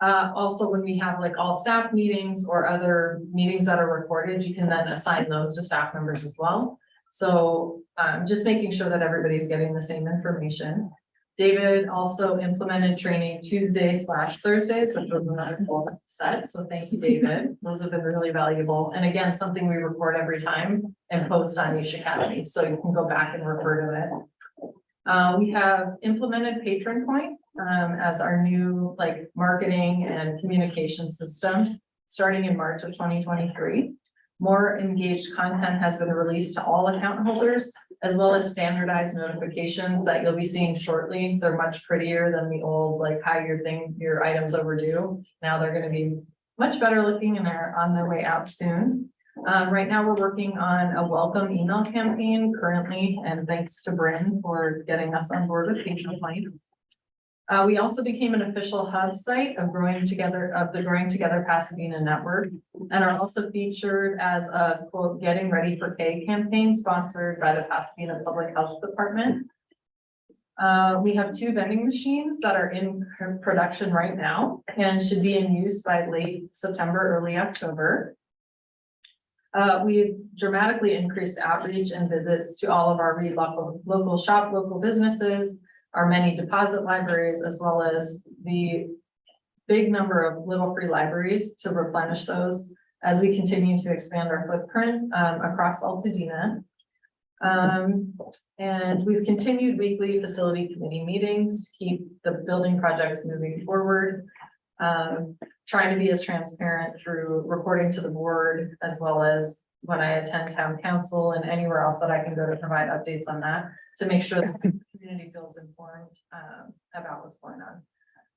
Also, when we have like all staff meetings or other meetings that are recorded, you can then assign those to staff members as well. So just making sure that everybody's getting the same information. David also implemented training Tuesdays/Thursdays, which was another goal set. So thank you, David. Those have been really valuable. And again, something we record every time and post on Niche Academy. So you can go back and refer to it. We have implemented Patron Point as our new like marketing and communication system starting in March of 2023. More engaged content has been released to all account holders, as well as standardized notifications that you'll be seeing shortly. They're much prettier than the old, like how your items overdue. Now they're going to be much better looking and they're on their way out soon. Right now we're working on a welcome email campaign currently, and thanks to Bryn for getting us on board with Patron Point. We also became an official hub site of the Growing Together Pasadena network, and are also featured as a quote, Getting Ready for K campaign sponsored by the Pasadena Public Health Department. We have 2 vending machines that are in production right now and should be in use by late September, early October. We've dramatically increased outreach and visits to all of our Read local shop, local businesses, our many deposit libraries, as well as the big number of little free libraries to replenish those as we continue to expand our footprint across Altadena. And we've continued weekly facility committee meetings to keep the building projects moving forward. Trying to be as transparent through reporting to the board, as well as when I attend town council and anywhere else that I can go to provide updates on that, to make sure that the community feels informed about what's going on.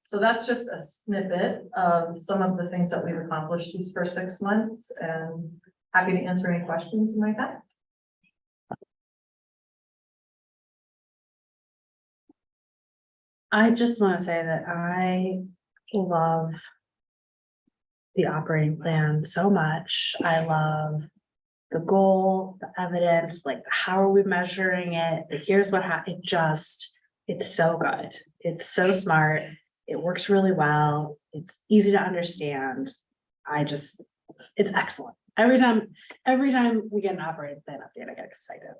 So that's just a snippet of some of the things that we've accomplished these first 6 months, and happy to answer any questions you might have. I just want to say that I love the operating plan so much. I love the goal, the evidence, like how are we measuring it? Here's what happened. It's so good. It's so smart. It works really well. It's easy to understand. It's excellent. Every time we get an operating plan update, I get excited.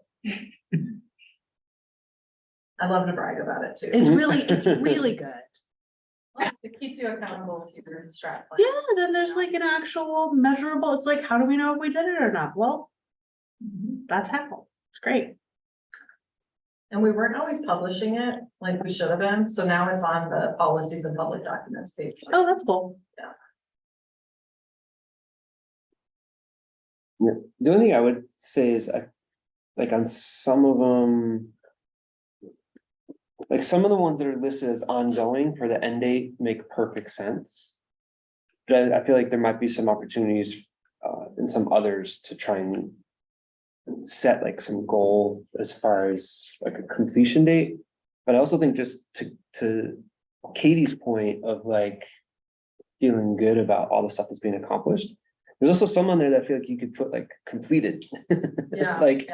I love to brag about it too. It's really good. It keeps you accountable to your strat plan. Yeah, then there's like an actual measurable, it's like, how do we know if we did it or not? Well, that's how. It's great. And we weren't always publishing it like we should have been, so now it's on the policies and public documents page. Oh, that's cool. Yeah. The only thing I would say is like on some of them, like some of the ones that are listed as ongoing for the end date make perfect sense. But I feel like there might be some opportunities in some others to try and set like some goal as far as like a completion date. But I also think just to Katie's point of like feeling good about all the stuff that's being accomplished. There's also some on there that I feel like you could put like completed. Yeah. Like,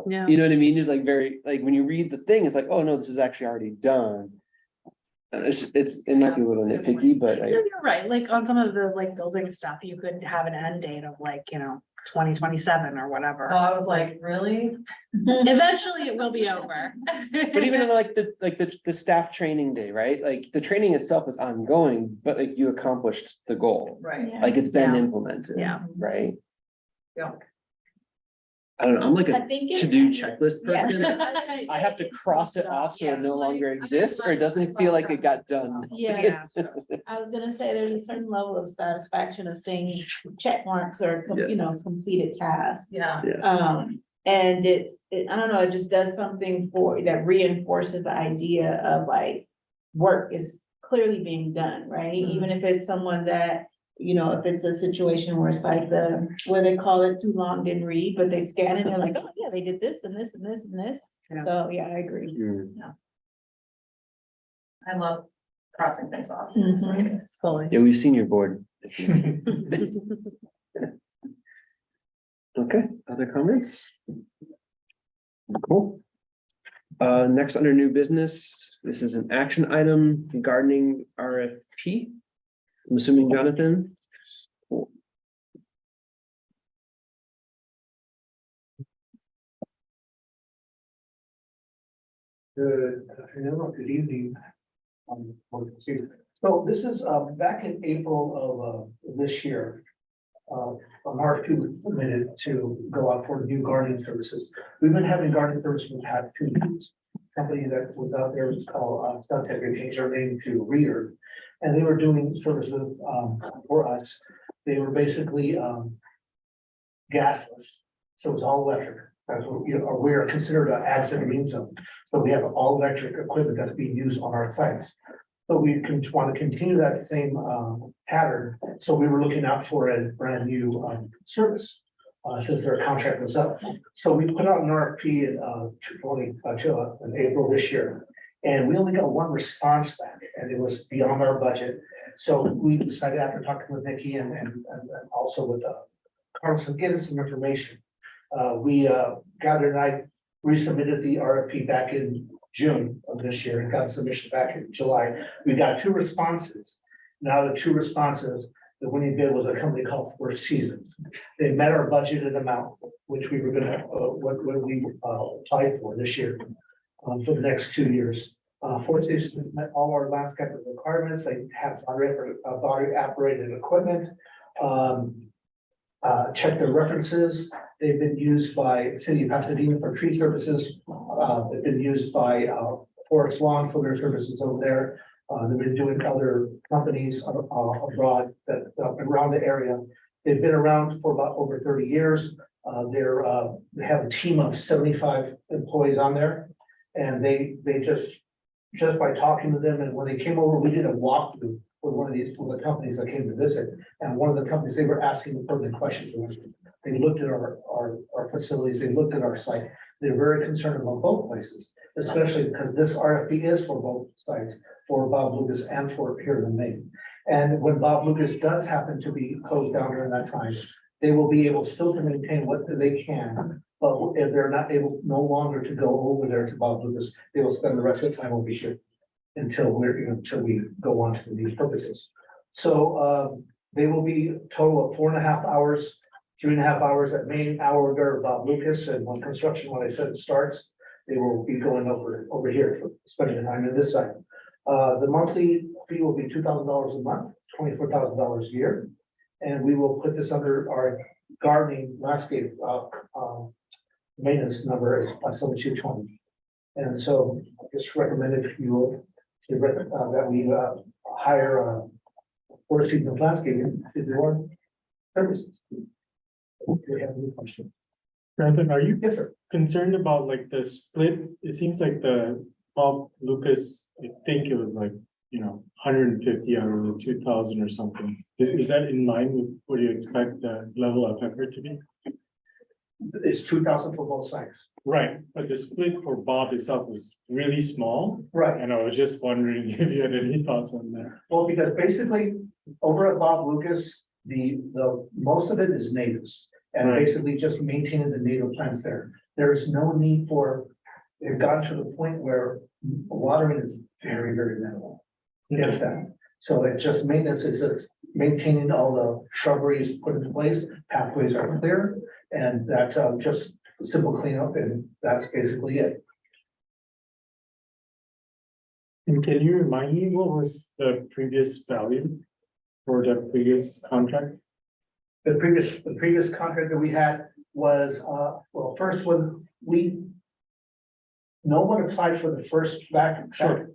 Yeah. you know what I mean? It's like very, like when you read the thing, it's like, oh no, this is actually already done. And it might be a little nitpicky, but Yeah, you're right. Like on some of the like building stuff, you could have an end date of like, 2027 or whatever. Oh, I was like, really? Eventually it will be over. but even in like the staff training day, right? Like the training itself is ongoing, but like you accomplished the goal. Right. Yeah. Like it's been Yeah. implemented. Yeah. Right? Yeah. I don't know. I'm like I a think it- to-do checklist Yeah. person. I have to cross it off so it no longer Like, exists, or it doesn't feel like it got done. Yeah, I was gonna say there's a certain level of satisfaction of seeing check marks or, completed tasks. Yeah. And I don't know, it just does something that reinforces the idea of like, work is clearly being done, right? Even if it's someone that, if it's a situation where it's like where they call it too long, didn't read, but they scan it and they're like, oh yeah, they did this and this and this and this. Yeah. So, yeah, I agree. I love crossing things off. Mhm. Fully. Yeah, we've seen your board. Okay, other comments? Cool. Next under new business, this is an action item regarding RFP. I'm assuming Jonathan. Good afternoon or good evening. So this is back in April of this year. An RFP was submitted to go out for new guardian services. We've been having guardian services for the past 2 years. Company that was out there was called Stuntech. They changed their name to Reader. And they were doing services for us. They were basically gasless. So it was all electric. As we are considered an ag green zone. So we have all electric equipment that's being used on our sites. So we want to continue that same pattern. So we were looking out for a brand new service since their contract was up. So we put out an RFP in April this year. And we only got one response back, and it was beyond our budget. So we decided after talking with Nikki and also with Carlson, getting some information. We gathered and I resubmitted the RFP back in June of this year and got submission back in July. We got 2 responses. Now the 2 responses, The winning bid was a company called Four Seasons. They met our budgeted amount, which we were gonna, what we applied for this year. For the next 2 years. Four Seasons met all our landscape requirements. They have battery operated equipment. Check their references. They've been used by the City of Pasadena for tree services. They've been used by Forest Lawn for their services over there. They've been doing other companies abroad that around the area. They've been around for about over 30 years. They have a team of 75 employees on there. And they just by talking to them, and when they came over, we did a walkthrough with one of the companies that came to visit. And one of the companies, they were asking pertinent questions. They looked at our facilities, they looked at our site. They're very concerned about both places, especially because this RFP is for both sites, for Bob Lucas and for here in Maine. And when Bob Lucas does happen to be closed down during that time, they will be able still to maintain what they can. But if they're not able no longer to go over there to Bob Lucas, they will spend the rest of the time over here until we go on to these purposes. So they will be a total of 4.5 hours, 3.5 hours at Maine, hour there Bob Lucas, and when I said it starts, they will be going over here, spending the time in this side. The monthly fee will be $2,000 a month, $24,000 a year, and we will put this under our gardening landscape maintenance number is 7220. And so I just recommend if you will that we hire Four Seasons Landscaping to do our services. We have any questions? Brandon, are you Yes, sir. concerned about like the split? It seems like the Bob Lucas, I think it was like, 150 out of the 2,000 or something. Is that in line with what you expect the level of effort to be? It's 2,000 for both sides. Right, but the split for Bob itself was really small, Right. and I was just wondering if you had any thoughts on that. Well, because basically over at Bob Lucas, the most of it is natives and Right. basically just maintaining the native plants there. There is no need for, they've gotten to the point where watering is very, very minimal. If that. So it's just maintenance, it's just maintaining all the shrubberies put into place, pathways are clear, and that's just simple cleanup, and that's basically it. And can you remind me what was the previous value for the previous contract? The previous contract that we had was, well, first when no one applied for the first back,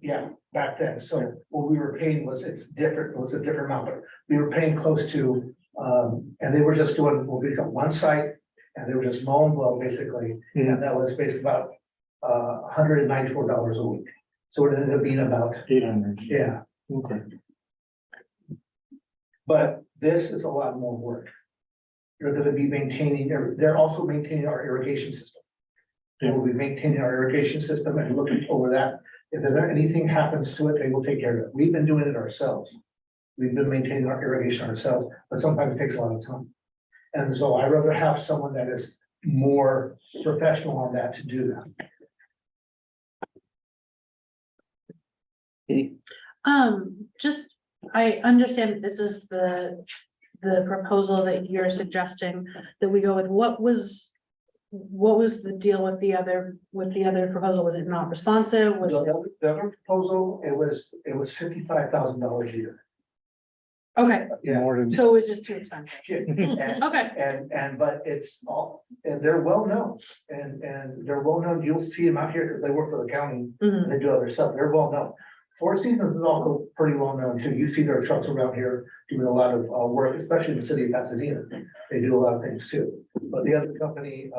yeah, back then. So what we were paying it's different, it was a different amount, but we were paying close to, and they were just doing, we got one site and they were just mowing well, basically. And that was basically about $194 a week. So it ended up being about, 800. yeah, Okay. but this is a lot more work. They're gonna be they're also maintaining our irrigation system. They will be maintaining our irrigation system and looking over that. If anything happens to it, they will take care of it. We've been doing it ourselves. We've been maintaining our irrigation ourselves, but sometimes it takes a lot of time. And so I'd rather have someone that is more professional on that to do that. Just, I understand this is the proposal that you're suggesting that we go with. What was the deal with the other proposal? Was it not responsive? Was it? The other proposal, it was $55,000 a year. Okay, Yeah. More than. so it was just too expensive. And, Okay, but it's all, and they're well known, and they're well known. You'll see them out here because they work for the county. Mhm. They do other stuff. They're well known. Four Seasons is also pretty well known too. You see their trucks around here doing a lot of work, especially in the city of Pasadena. They do a lot of things too. But the other company,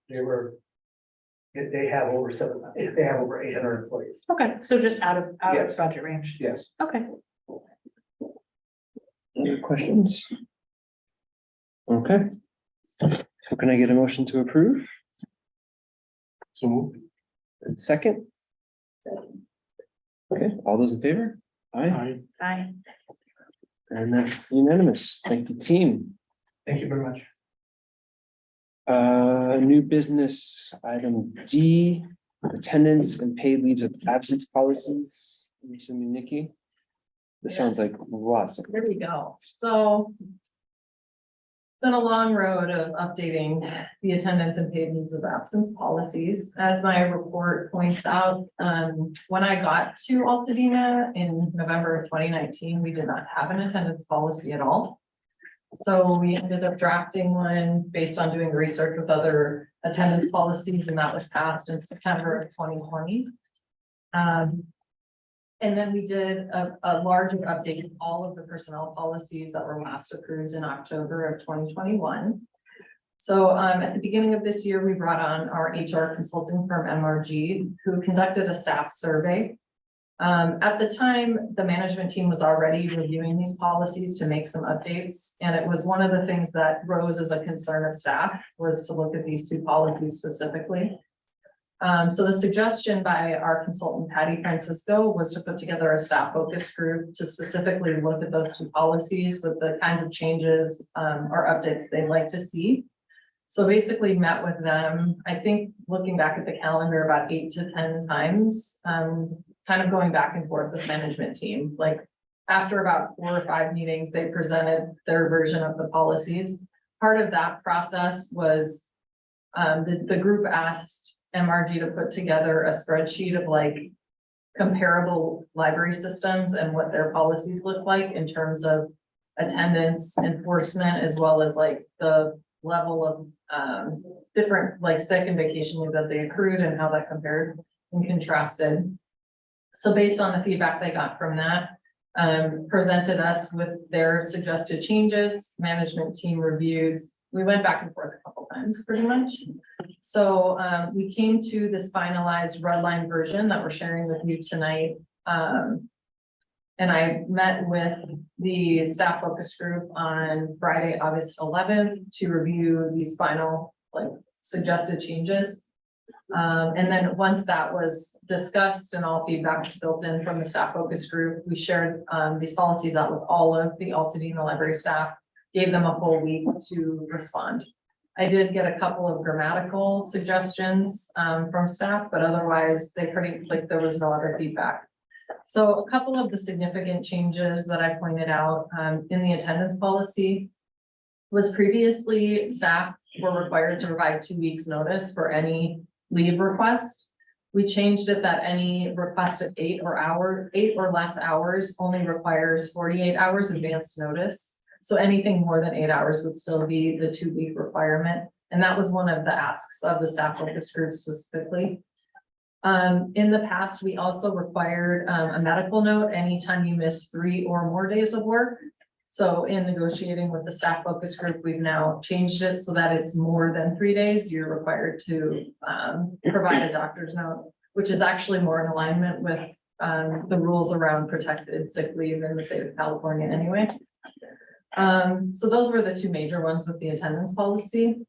they have over 800 employees. okay, so just out of Yes. budget range. Yes. Okay, Any questions? Okay. So can I get a motion to approve? So Second? Okay, all those in favor? Aye, I, and that's unanimous. Thank you, team. Thank you very much. New business item D, attendance and paid leaves of absence policies. I'm assuming Nikki. This sounds like lots of. There we go. So it's been a long road of updating the attendance and paid leaves of absence policies. As my report points out, when I got to Altadena in November of 2019, we did not have an attendance policy at all. So we ended up drafting one based on doing research with other attendance policies, and that was passed in September of 2020. And then we did a larger update of all of the personnel policies that were last approved in October of 2021. So at the beginning of this year, we brought on our HR consulting firm, MRG, who conducted a staff survey. At the time, the management team was already reviewing these policies to make some updates. And it was one of the things that rose as a concern of staff was to look at these two policies specifically. So the suggestion by our consultant, Patty Francisco, was to put together a staff focus group to specifically look at those two policies with the kinds of changes or updates they'd like to see. So basically met with them, I think looking back at the calendar about 8 to 10 times, kind of going back and forth with management team. Like after about 4 or 5 meetings, they presented their version of the policies. Part of that process was the group asked MRG to put together a spreadsheet of like comparable library systems and what their policies look like in terms of attendance, enforcement, as well as like the level of different like sick and vacation leave that they accrued and how that compared and contrasted. So based on the feedback they got from that, presented us with their suggested changes, management team reviewed. We went back and forth a couple times pretty much. So we came to this finalized red line version that we're sharing with you tonight. And I met with the staff focus group on Friday, August 11th to review these final like suggested changes. And then once that was discussed and all feedback was built in from the staff focus group, we shared these policies out with all of the Altadena library staff, gave them a full week to respond. I did get a couple of grammatical suggestions from staff, but otherwise they pretty like there was no other feedback. So a couple of the significant changes that I pointed out in the attendance policy was previously staff were required to provide 2 weeks notice for any leave request. We changed it that any request of 8 or less hours only requires 48 hours advance notice. So anything more than 8 hours would still be the 2 week requirement. And that was one of the asks of the staff focus group specifically. In the past, we also required a medical note anytime you miss 3 or more days of work. So in negotiating with the staff focus group, we've now changed it so that it's more than 3 days. You're required to provide a doctor's note, which is actually more in alignment with the rules around protected sick leave in the state of California anyway. So those were the 2 major ones with the attendance policy.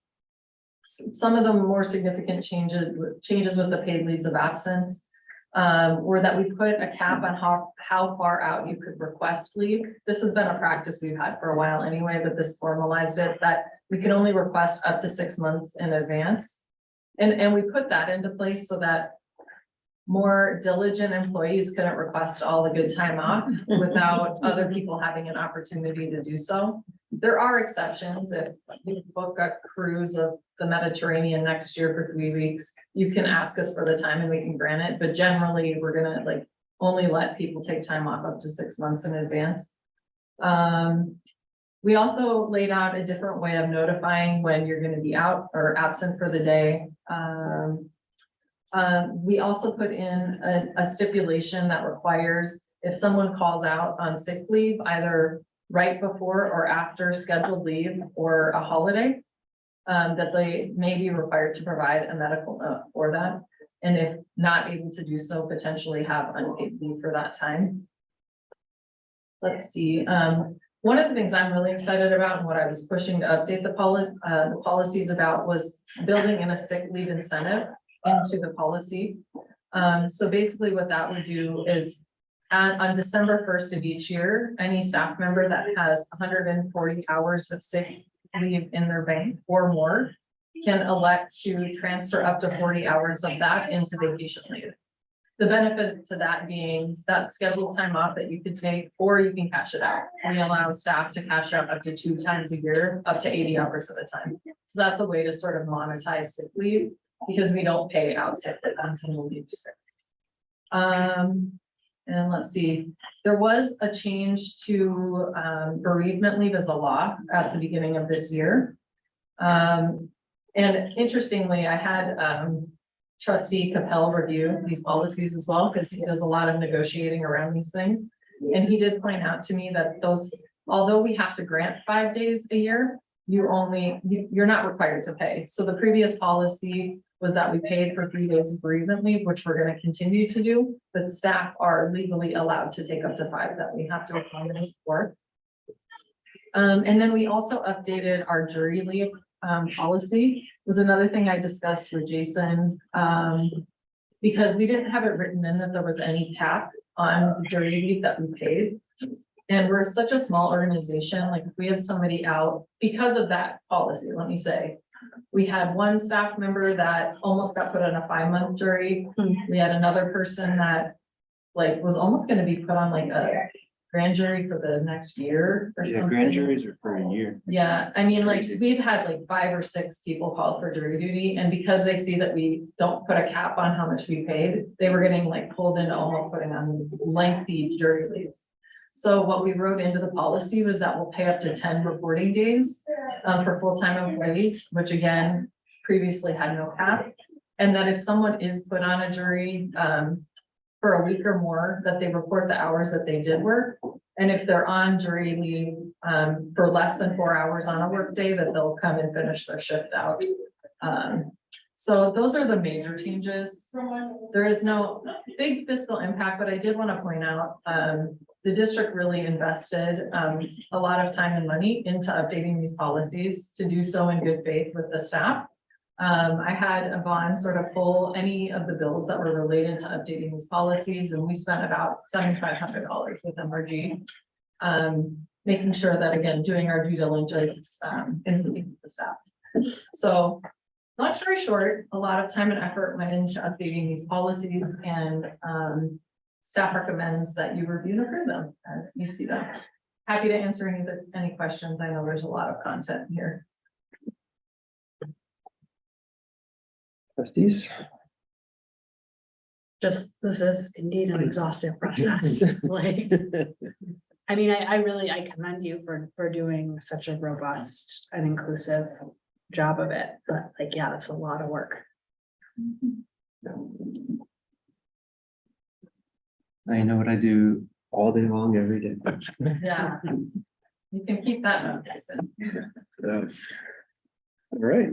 Some of the more significant changes with the paid leaves of absence were that we put a cap on how far out you could request leave. This has been a practice we've had for a while anyway, but this formalized it that we can only request up to 6 months in advance. And we put that into place so that more diligent employees couldn't request all the good time off without other people having an opportunity to do so. There are exceptions. If you book a cruise of the Mediterranean next year for 3 weeks, you can ask us for the time and we can grant it. But generally, we're gonna like only let people take time off up to 6 months in advance. We also laid out a different way of notifying when you're gonna be out or absent for the day. We also put in a stipulation that requires if someone calls out on sick leave, either right before or after scheduled leave or a holiday, that they may be required to provide a medical note for that. And if not able to do so, potentially have unpaid leave for that time. Let's see. One of the things I'm really excited about and what I was pushing to update the policies about was building in a sick leave incentive into the policy. So basically what that would do is on December 1st of each year, any staff member that has 140 hours of sick leave in their bank or more can elect to transfer up to 40 hours of that into vacation leave. The benefit to that being that scheduled time off that you could take, or you can cash it out. We allow staff to cash out up to 2 times a year, up to 80 hours at a time. So that's a way to sort of monetize sick leave because we don't pay out sick leave on single leave. And let's see, there was a change to bereavement leave as a law at the beginning of this year. And interestingly, I had Trustee Capel review these policies as well, because he does a lot of negotiating around these things. And he did point out to me that those, although we have to grant 5 days a year, you're not required to pay. So the previous policy was that we paid for 3 days of bereavement leave, which we're going to continue to do, but staff are legally allowed to take up to 5 that we have to accommodate for. And then we also updated our jury leave policy. Was another thing I discussed with Jason, because we didn't have it written in that there was any cap on the jury leave that we paid. And we're such a small organization, like if we have somebody out because of that policy, let me say, we had one staff member that almost got put on a 5-month jury. We had another person that like was almost going to be put on like a grand jury for the next year or Yeah, something. grand juries are for a year. Yeah, I mean, like, Crazy. we've had like 5 or 6 people called for jury duty, and because they see that we don't put a cap on how much we paid, they were getting like pulled into almost putting on lengthy jury leaves. So what we wrote into the policy was that we'll pay up to 10 reporting days for full-time employees, which again, previously had no cap. And that if someone is put on a jury for a week or more, that they report the hours that they did work. And if they're on jury leave for less than 4 hours on a work day, that they'll come and finish their shift out. So those are the major changes. There is no big fiscal impact, but I did want to point out, the district really invested a lot of time and money into updating these policies to do so in good faith with the staff. I had Yvonne sort of pull any of the bills that were related to updating these policies, and we spent about $7,500 with MRG. Making sure that, again, doing our due diligence in meeting with the staff. So long story short, a lot of time and effort went into updating these policies, and staff recommends that you review and approve them as you see them. Happy to answer any questions. I know there's a lot of content here. Trustees? Just, this is indeed an exhaustive process, like. I mean, I commend you for doing such a robust and inclusive job of it, but like, yeah, it's a lot of work. I know what I do all day long, every day. Yeah. You can keep that up, Jason. So, all right,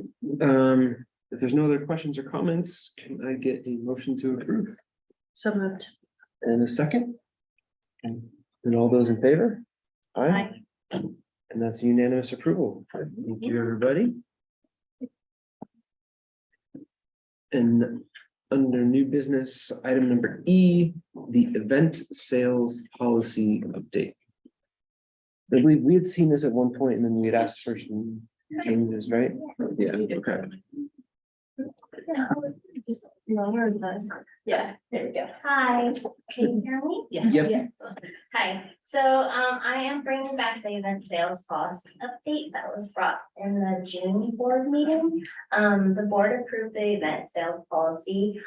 if there's no other questions or comments, can I get a motion to approve? So moved. And a second? And all those in favor? Aye. And that's unanimous approval. Thank you, everybody. And under new business, item number E, the event sales policy update. I believe we had seen this at one point and then we had asked for some changes, right? Yeah, okay. Just lower the, Yeah, there we go. Hi, can you hear me? Yep. Hi, so I am bringing back the event sales policy update that was brought in the June board meeting. The board approved the event sales policy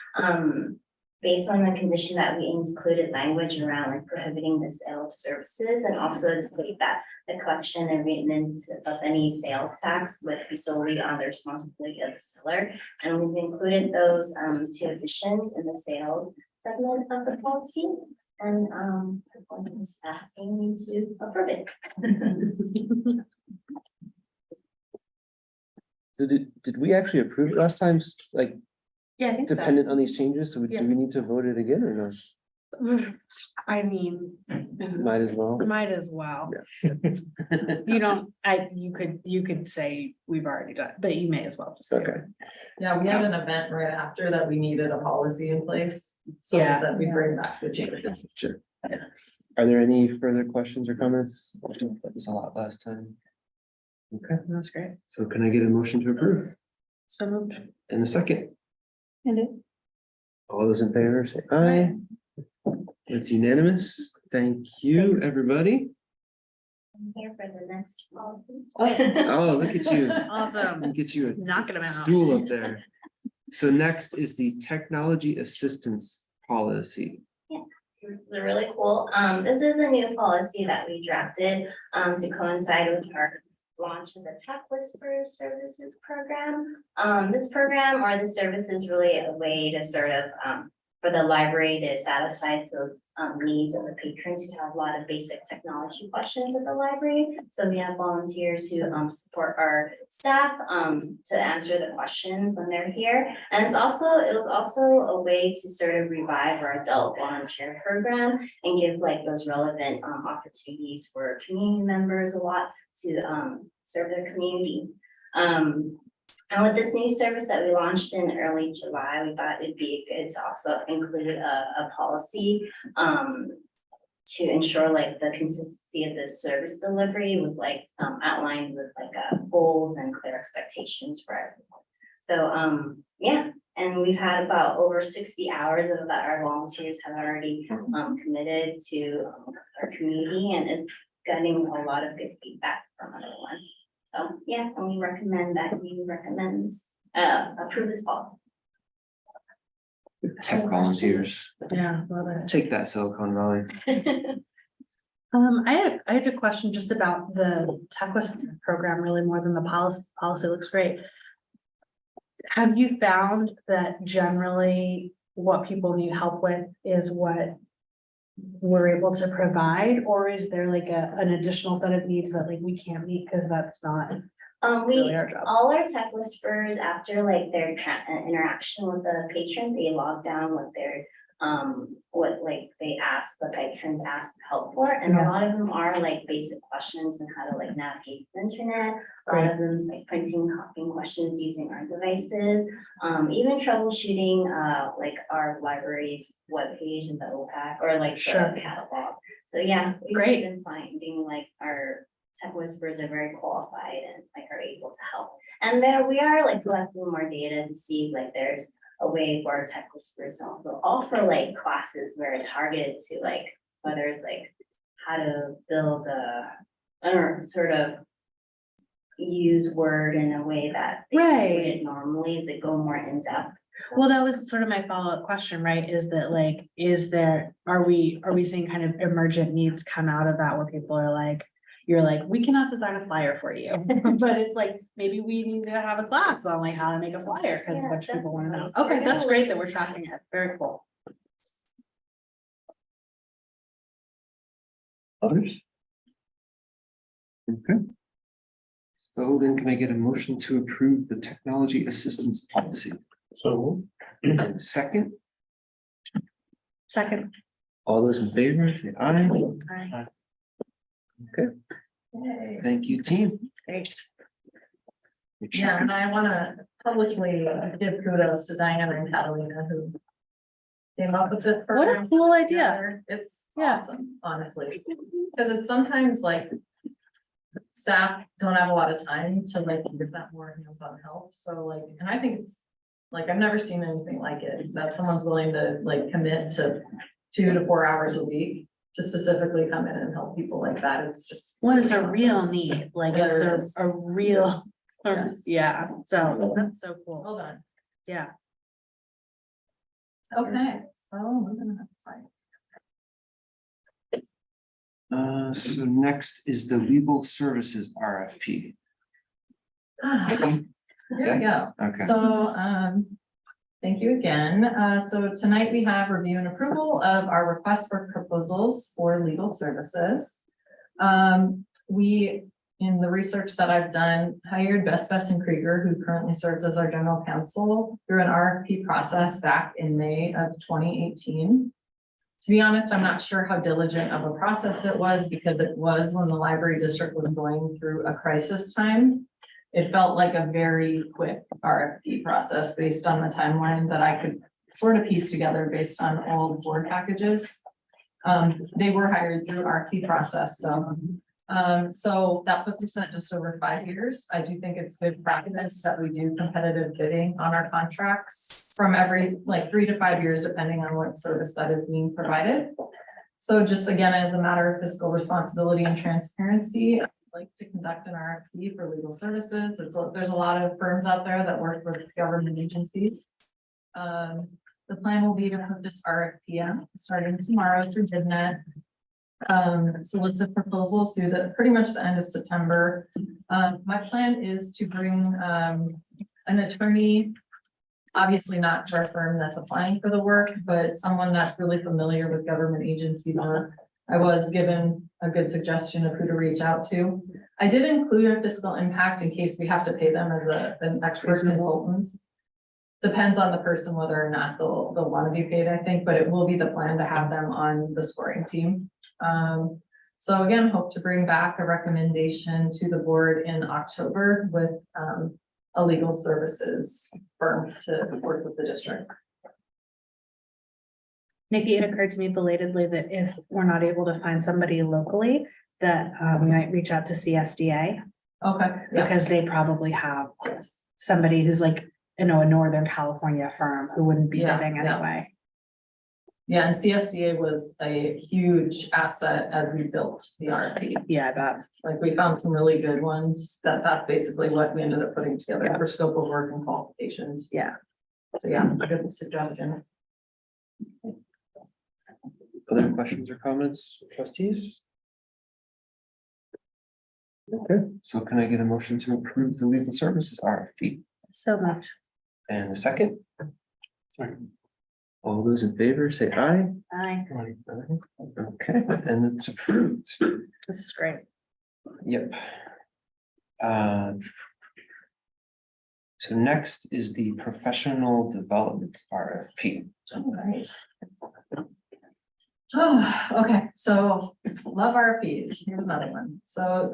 based on the condition that we included language around like prohibiting the sale of services, and also to state that the collection and maintenance of any sales tax would be solely on the responsibility of the seller. And we've included those 2 additions in the sales segment of the policy. And the board is asking me to approve it. So did we actually approve it last time, like Yeah, I think so. dependent on these changes? So Yeah. do we need to vote it again or no? I mean, Might as well. might as well. You don't, you could say we've already done, but you may as well just. say it. Okay. Yeah, we had an event right after that we needed a policy in place. So we Yeah. said we bring back the changes. Sure. Are there any further questions or comments? That was a lot last time. Okay, That's great. so can I get a motion to approve? So moved. In a second? All those in favor, say aye. It's unanimous. Thank you, everybody. I'm here for the next policy. Oh, look at you. Awesome. Get you Knocking 'em a out. stool up there. So next is the technology assistance policy. This is really cool. This is a new policy that we drafted, to coincide with our launch of the Tech Whispers Services Program. This program or the service is really a way to sort of, for the library to satisfy those needs of the patrons who have a lot of basic technology questions at the library. So we have volunteers who support our staff to answer the questions when they're here. And it was also a way to sort of revive our adult volunteer program and give like those relevant opportunities for community members a lot to serve their community. And with this new service that we launched in early July, we thought it'd be good to also include a policy to ensure like the consistency of this service delivery with like outlined with like goals and clear expectations for everyone. So yeah, and we've had about over 60 hours of that our volunteers have already committed to our community, and it's getting a lot of good feedback from everyone. So, yeah, and we recommend that you approve this policy. Tech volunteers. Yeah, love it. Take that, Silicon Valley. I had a question just about the Tech Whisper program, really more than the policy looks great. Have you found that generally what people need help with is what we're able to provide, or is there like an additional set of needs that like we can't meet because that's not really our job? All our Tech Whispers, after like their interaction with the patron, they log down with their what like they ask, the patrons ask help for, and a lot of them are like basic questions on how to like navigate the internet. A lot of them is like printing, copying questions using our devices, even troubleshooting like our library's webpage and the OPAC or like the catalog. So yeah, we've been finding like our Tech Whispers are very qualified and like are able to help. And there we are like collecting more data to see if like there's a way for our Tech Whispers to also offer like classes where it's targeted to like whether it's like how to build or sort of use Word in a way that they would it normally is it go more in depth. Well, that was sort of my follow-up question, right? Is that like, are we seeing kind of emergent needs come out of that where people are like, you're like, we cannot design a flyer for you, but it's like, maybe we need to have a class on like how to make a flyer because a bunch of people want to know. Okay, that's great that we're tracking it. Very cool. Others? Okay. So then can I get a motion to approve the technology assistance policy? So And a second, Second. all those in favor, say aye. Aye. Okay, thank you, team. Great. You're Yeah, checking. and I wanna publicly give kudos to Diana and Catalina who came up with this What a program. cool idea. together. It's Yeah. awesome, honestly, because it's sometimes like staff don't have a lot of time to like give that more hands-on help, so like, and I think it's like, I've never seen anything like it, that someone's willing to like commit to 2 to 4 hours a week to specifically come in and help people like that. It's just. Well, it's a awesome. real need, like There it it's is. a real, Yes. yeah, so that's so cool. Well done. Yeah. Okay, so moving on. Sorry. So next is the legal services RFP. Here we go. Okay. So, thank you again. So tonight we have review and approval of our request for proposals for legal services. We, in the research that I've done, hired Best and Krieger, who currently serves as our general counsel, through an RFP process back in May of 2018. To be honest, I'm not sure how diligent of a process it was because it was when the library district was going through a crisis time. It felt like a very quick RFP process based on the timeline that I could sort of piece together based on all board packages. They were hired through RFP process though. So that puts us at just over 5 years. I do think it's good practice that we do competitive bidding on our contracts from every, like, 3 to 5 years, depending on what service that is being provided. So just again, as a matter of fiscal responsibility and transparency, I'd like to conduct an RFP for legal services. There's a lot of firms out there that work with government agencies. The plan will be to put this RFP out starting tomorrow through BidNet. Solicit proposals through pretty much the end of September. My plan is to bring an attorney, obviously not to our firm that's applying for the work, but someone that's really familiar with government agency work. I was given a good suggestion of who to reach out to. I did include a fiscal impact in case we have to pay them as an expert consultant. Depends on the person whether or not they'll want to be paid, I think, but it will be the plan to have them on the scoring team. So again, hope to bring back a recommendation to the board in October with a legal services firm to work with the district. Nikki, it occurred to me belatedly that if we're not able to find somebody locally, that we might reach out to CSDA Okay, yeah. because they probably have somebody who's like, a Northern California firm who wouldn't be Yeah, bidding yeah. anyway. Yeah, and CSDA was a huge asset as we built the RFP. Yeah, I bet. Like, we found some really good ones that's basically what we ended up putting together for scope of work and qualifications. Yeah. So yeah, a good suggestion. Other questions or comments, trustees? Okay, so can I get a motion to approve the legal services RFP? So much. And a second? Sorry. All those in favor, say aye. Aye. Okay, and it's approved. This is great. Yep. So next is the professional development RFP. All right. Oh, okay, so love RFPs. Here's another one. So,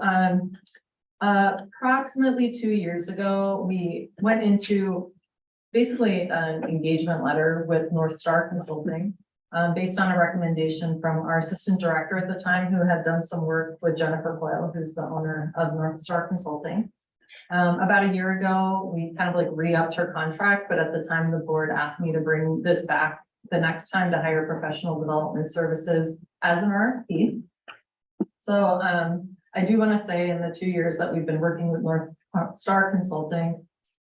approximately 2 years ago, we went into basically an engagement letter with North Star Consulting, based on a recommendation from our assistant director at the time, who had done some work with Jennifer Hoyle, who's the owner of North Star Consulting. About a year ago, we kind of like re-upped her contract, but at the time the board asked me to bring this back the next time to hire professional development services as an RFP. So I do want to say in the 2 years that we've been working with North Star Consulting,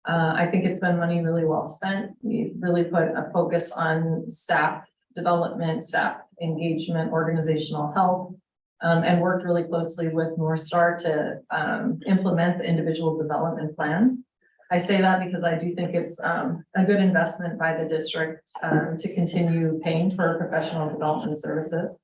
I think it's been money really well spent. We really put a focus on staff development, staff engagement, organizational health, and worked really closely with North Star to implement the individual development plans. I say that because I do think it's a good investment by the district to continue paying for professional development services.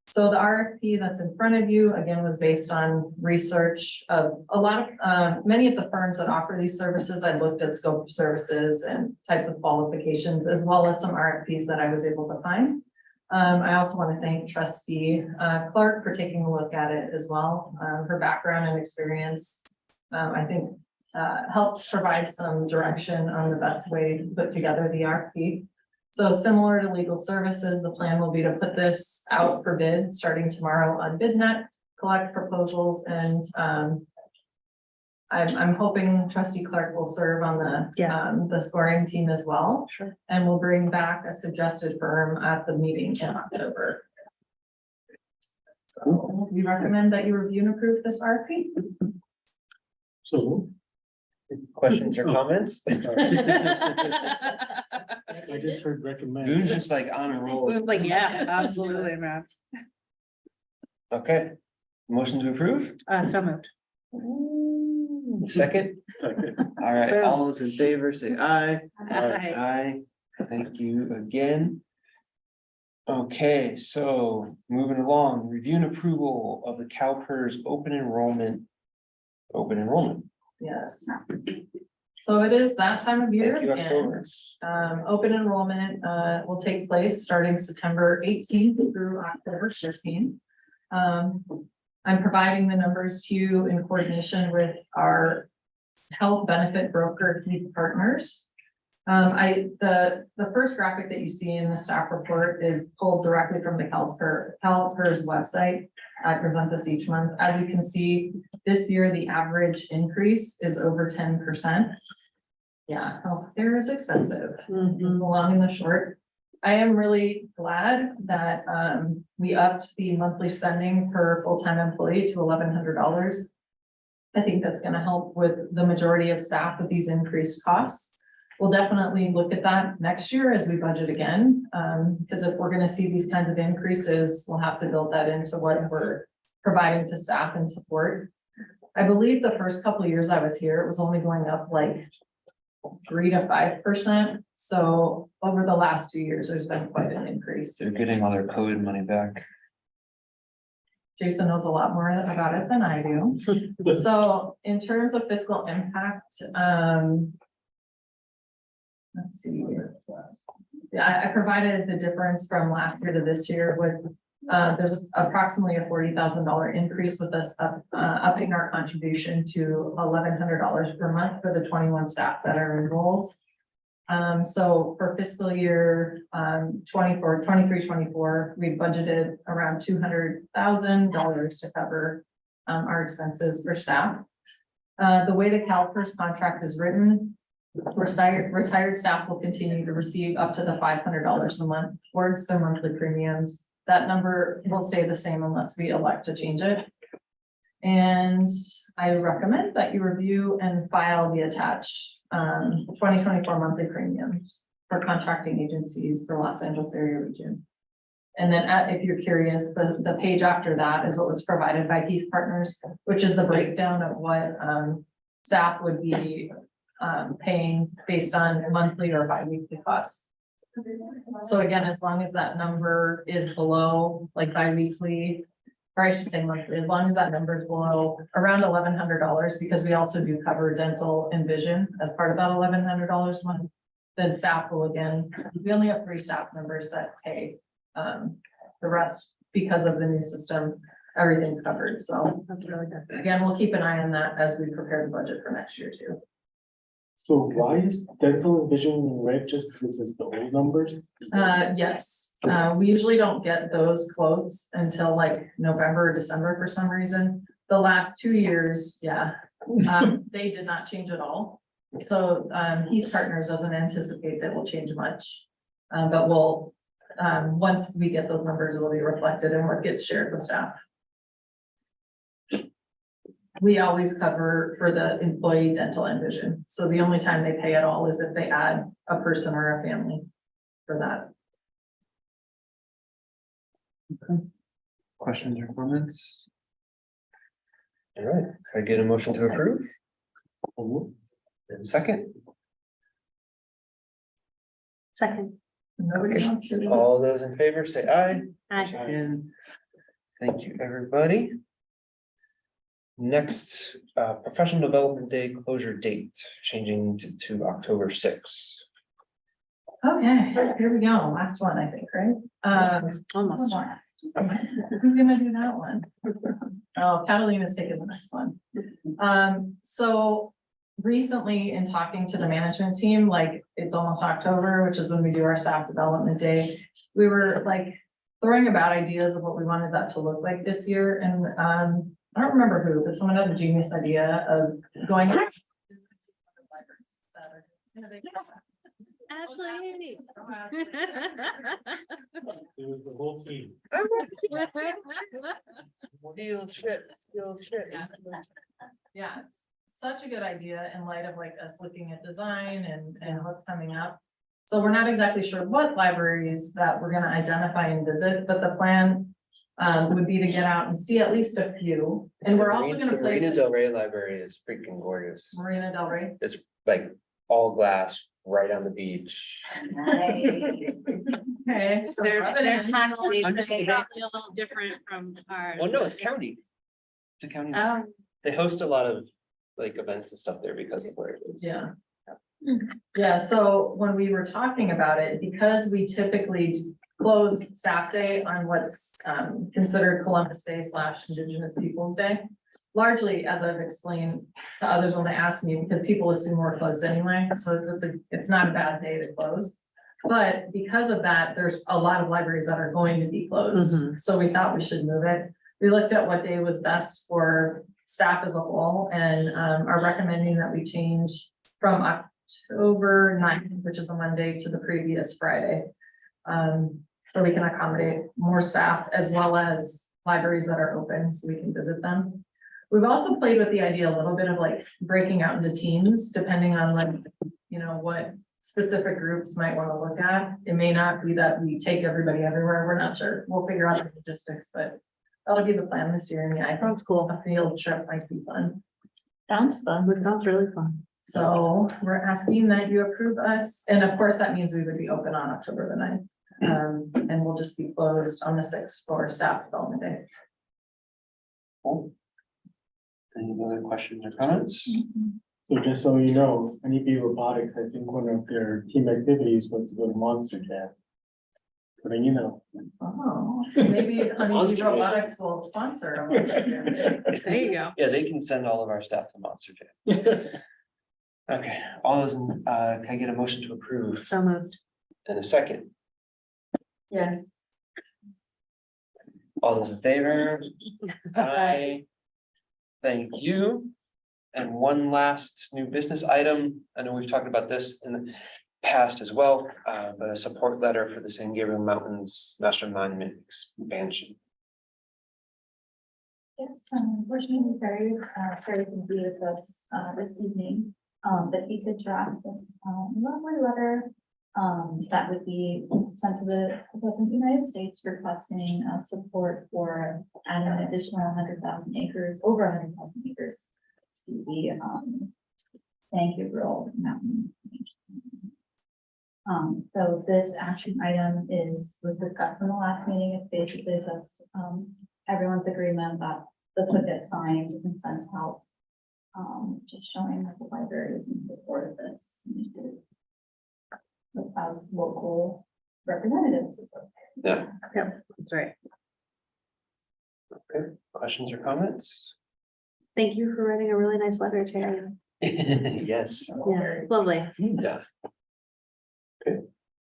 So the RFP that's in front of you, again, was based on research of a lot of, many of the firms that offer these services. I looked at scope of services and types of qualifications, as well as some RFPs that I was able to find. I also want to thank Trustee Clark for taking a look at it as well. Her background and experience, I think, helps provide some direction on the best way to put together the RFP. So similar to legal services, the plan will be to put this out for bid starting tomorrow on BidNet, collect proposals, and I'm hoping Trustee Clark will serve on the scoring team as well. Sure. And we'll bring back a suggested firm at the meeting in October. So we recommend that you review and approve this RFP. So Questions or comments? I just heard recommend. Boone's just like on a roll. Like, yeah, absolutely, man. Okay, motion to approve? So moved. Second? Second. All right, Boom. all those in favor, say aye. Aye. Aye, thank you again. Okay, so moving along, review and approval of the CalPERS open enrollment. Open enrollment. Yes. So it is that time of year Thank you, again. October. Open enrollment will take place starting September 18th through October 15th. I'm providing the numbers to you in coordination with our health benefit broker Heath Partners. The first graphic that you see in the staff report is pulled directly from the CalPERS website. I present this each month. As you can see, this year, the average increase is over 10%. Yeah, healthcare is expensive. It's the long and the short. I am really glad that we upped the monthly spending per full-time employee to $1,100. I think that's gonna help with the majority of staff with these increased costs. We'll definitely look at that next year as we budget again, because if we're gonna see these kinds of increases, we'll have to build that into what we're providing to staff and support. I believe the first couple of years I was here, it was only going up like 3 to 5%. So over the last 2 years, there's been quite an increase. They're getting all their COVID money back. Jason knows a lot more about it than I do. So in terms of fiscal impact, let's see. Yeah, I provided the difference from last year to this year with, there's approximately a $40,000 increase with us upping our contribution to $1,100 per month for the 21 staff that are enrolled. So for fiscal year 23-24, we budgeted around $200,000 to cover our expenses for staff. The way the CalPERS contract is written, retired staff will continue to receive up to the $500 a month towards their monthly premiums. That number will stay the same unless we elect to change it. And I recommend that you review and file the attached 2024 monthly premiums for contracting agencies for Los Angeles area region. And then if you're curious, the page after that is what was provided by Heath Partners, which is the breakdown of what staff would be paying based on monthly or bi-weekly costs. So again, as long as that number is below like bi-weekly, or I should say monthly, as long as that number is below around $1,100, because we also do cover dental and vision as part of that $1,100 a month, then staff will again, we only have 3 staff members that pay. The rest, because of the new system, everything's covered. So That's really good. again, we'll keep an eye on that as we prepare the budget for next year too. So why is dental and vision in red just because it's the old numbers? Yes, we usually don't get those quotes until like November or December for some reason. The last 2 years, yeah, they did not change at all. So Heath Partners doesn't anticipate that will change much. But we'll, once we get those numbers, it will be reflected in what gets shared with staff. We always cover for the employee dental and vision. So the only time they pay at all is if they add a person or a family for that. Okay. Questions or comments? All right, can I get a motion to approve? And second, Second. Nobody wants to. all those in favor say aye. Aye. And thank you, everybody. Next, professional development day closure date, changing to October 6th. Okay, here we go. Last one, I think, right? Almost. Who's gonna do that one? Oh, Catalina's taking the next one. So recently in talking to the management team, like it's almost October, which is when we do our staff development day. We were like throwing about ideas of what we wanted that to look like this year. And I don't remember who, but someone had a genius idea of going. Ashley. It was the whole team. Field trip. Yeah, it's such a good idea in light of like us looking at design and what's coming up. So we're not exactly sure what libraries that we're gonna identify and visit, but the plan would be to get out and see at least a few. And we're also gonna The play Marina Del Rey Library is freaking gorgeous. Marina Del Rey. It's like all glass right on the beach. Okay. So Their rub it in. tax rates, I'm just they saying. got a little different from ours. Well, no, it's county. It's a county. Oh, They host a lot of like events and stuff there because of where it is. Yeah. Yeah, so when we were talking about it, because we typically close staff day on what's considered Columbus Day / Indigenous Peoples' Day. largely, as I've explained to others when they ask me, because people assume we're closed anyway, so it's not a bad day to close. But because of that, there's a lot of libraries that are going to be closed, so we thought we should move it. We looked at what day was best for staff as a whole and are recommending that we change from October 9th, which is a Monday, to the previous Friday. So we can accommodate more staff as well as libraries that are open, so we can visit them. We've also played with the idea a little bit of like breaking out into teams, depending on like, you know, what specific groups might want to look at. It may not be that we take everybody everywhere, we're not sure. We'll figure out the logistics, but that'll be the plan this year, and yeah, I think Sounds cool. a field trip might be fun. Sounds fun. It sounds really fun. So we're asking that you approve us, and of course, that means we would be open on October the 9th. And we'll just be closed on the 6th for staff development day. Any other questions or comments? So just so you know, NEP Robotics, I think one of their team activities was to go to Monster Jam. Letting you know. Oh, so maybe Honeybee Monster Jam. Robotics will sponsor a Monster Jam. There you go. Yeah, they can send all of our staff to Monster Jam. Okay, all those, can I get a motion to approve So moved. in a second? Yes. All those in favor? Aye. Thank you. And one last new business item. I know we've talked about this in the past as well, but a support letter for the San Gabriel Mountains Master Monument expansion. Yes, unfortunately, very busy with us, this evening, but he did draft this, lovely letter. That would be sent to the President of the United States requesting, support for adding an additional 100,000 acres, over 100,000 acres to the, San Gabriel Mountain. So this action item was discussed in the last meeting. It's basically just, everyone's agreement that this would get signed and sent out. Just showing that the library is in support of this initiative. As local representatives. Yeah. Yep, that's right. Okay, questions or comments? Thank you for writing a really nice letter, Terry. Yes. Yeah, lovely. Yeah. Okay,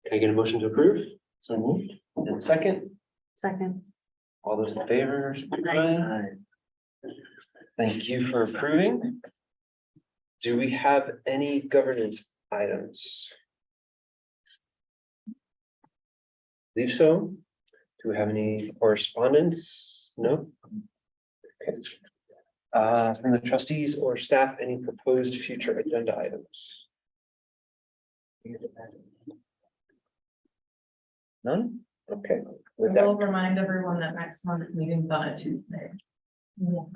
can I get a motion to approve? So moved. And second, Second. all those in favor? Aye. Thank you for approving. Do we have any governance items? Believe so. Do we have any correspondence? No? Okay. From the trustees or staff, any proposed future agenda items? None? Okay. With that, We'll remind everyone that next month's meeting's on a Tuesday.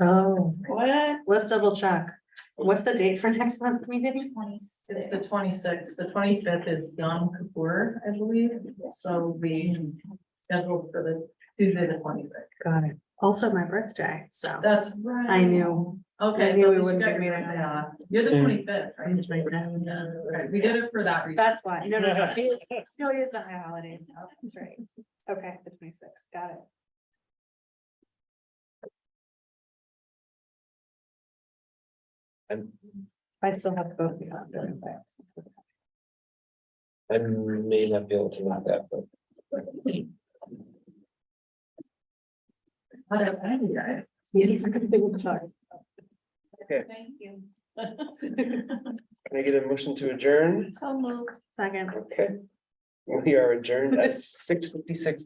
Oh, what? Let's double check. What's the date for next month's meeting? It's the 26th. The 25th is Yom Kippur, I believe, so we scheduled for the Tuesday, the 26th. Got it. Also my birthday, so That's right. I knew. Okay, I knew so we we wouldn't should get get meeting. You're the Mm. 25th, right? I'm just making it. Yeah, right. We did it for that reason. That's why. No, no, no. It is the high holiday. No, that's right. Okay, the 26th. Got it. I'm- I still have to go through that. I may not be able to make that, but. Thank you, guys. Yeah, it's a good thing to talk. Okay, Thank you. can I get a motion to adjourn? So moved. Second. Okay. We are adjourned at 6:56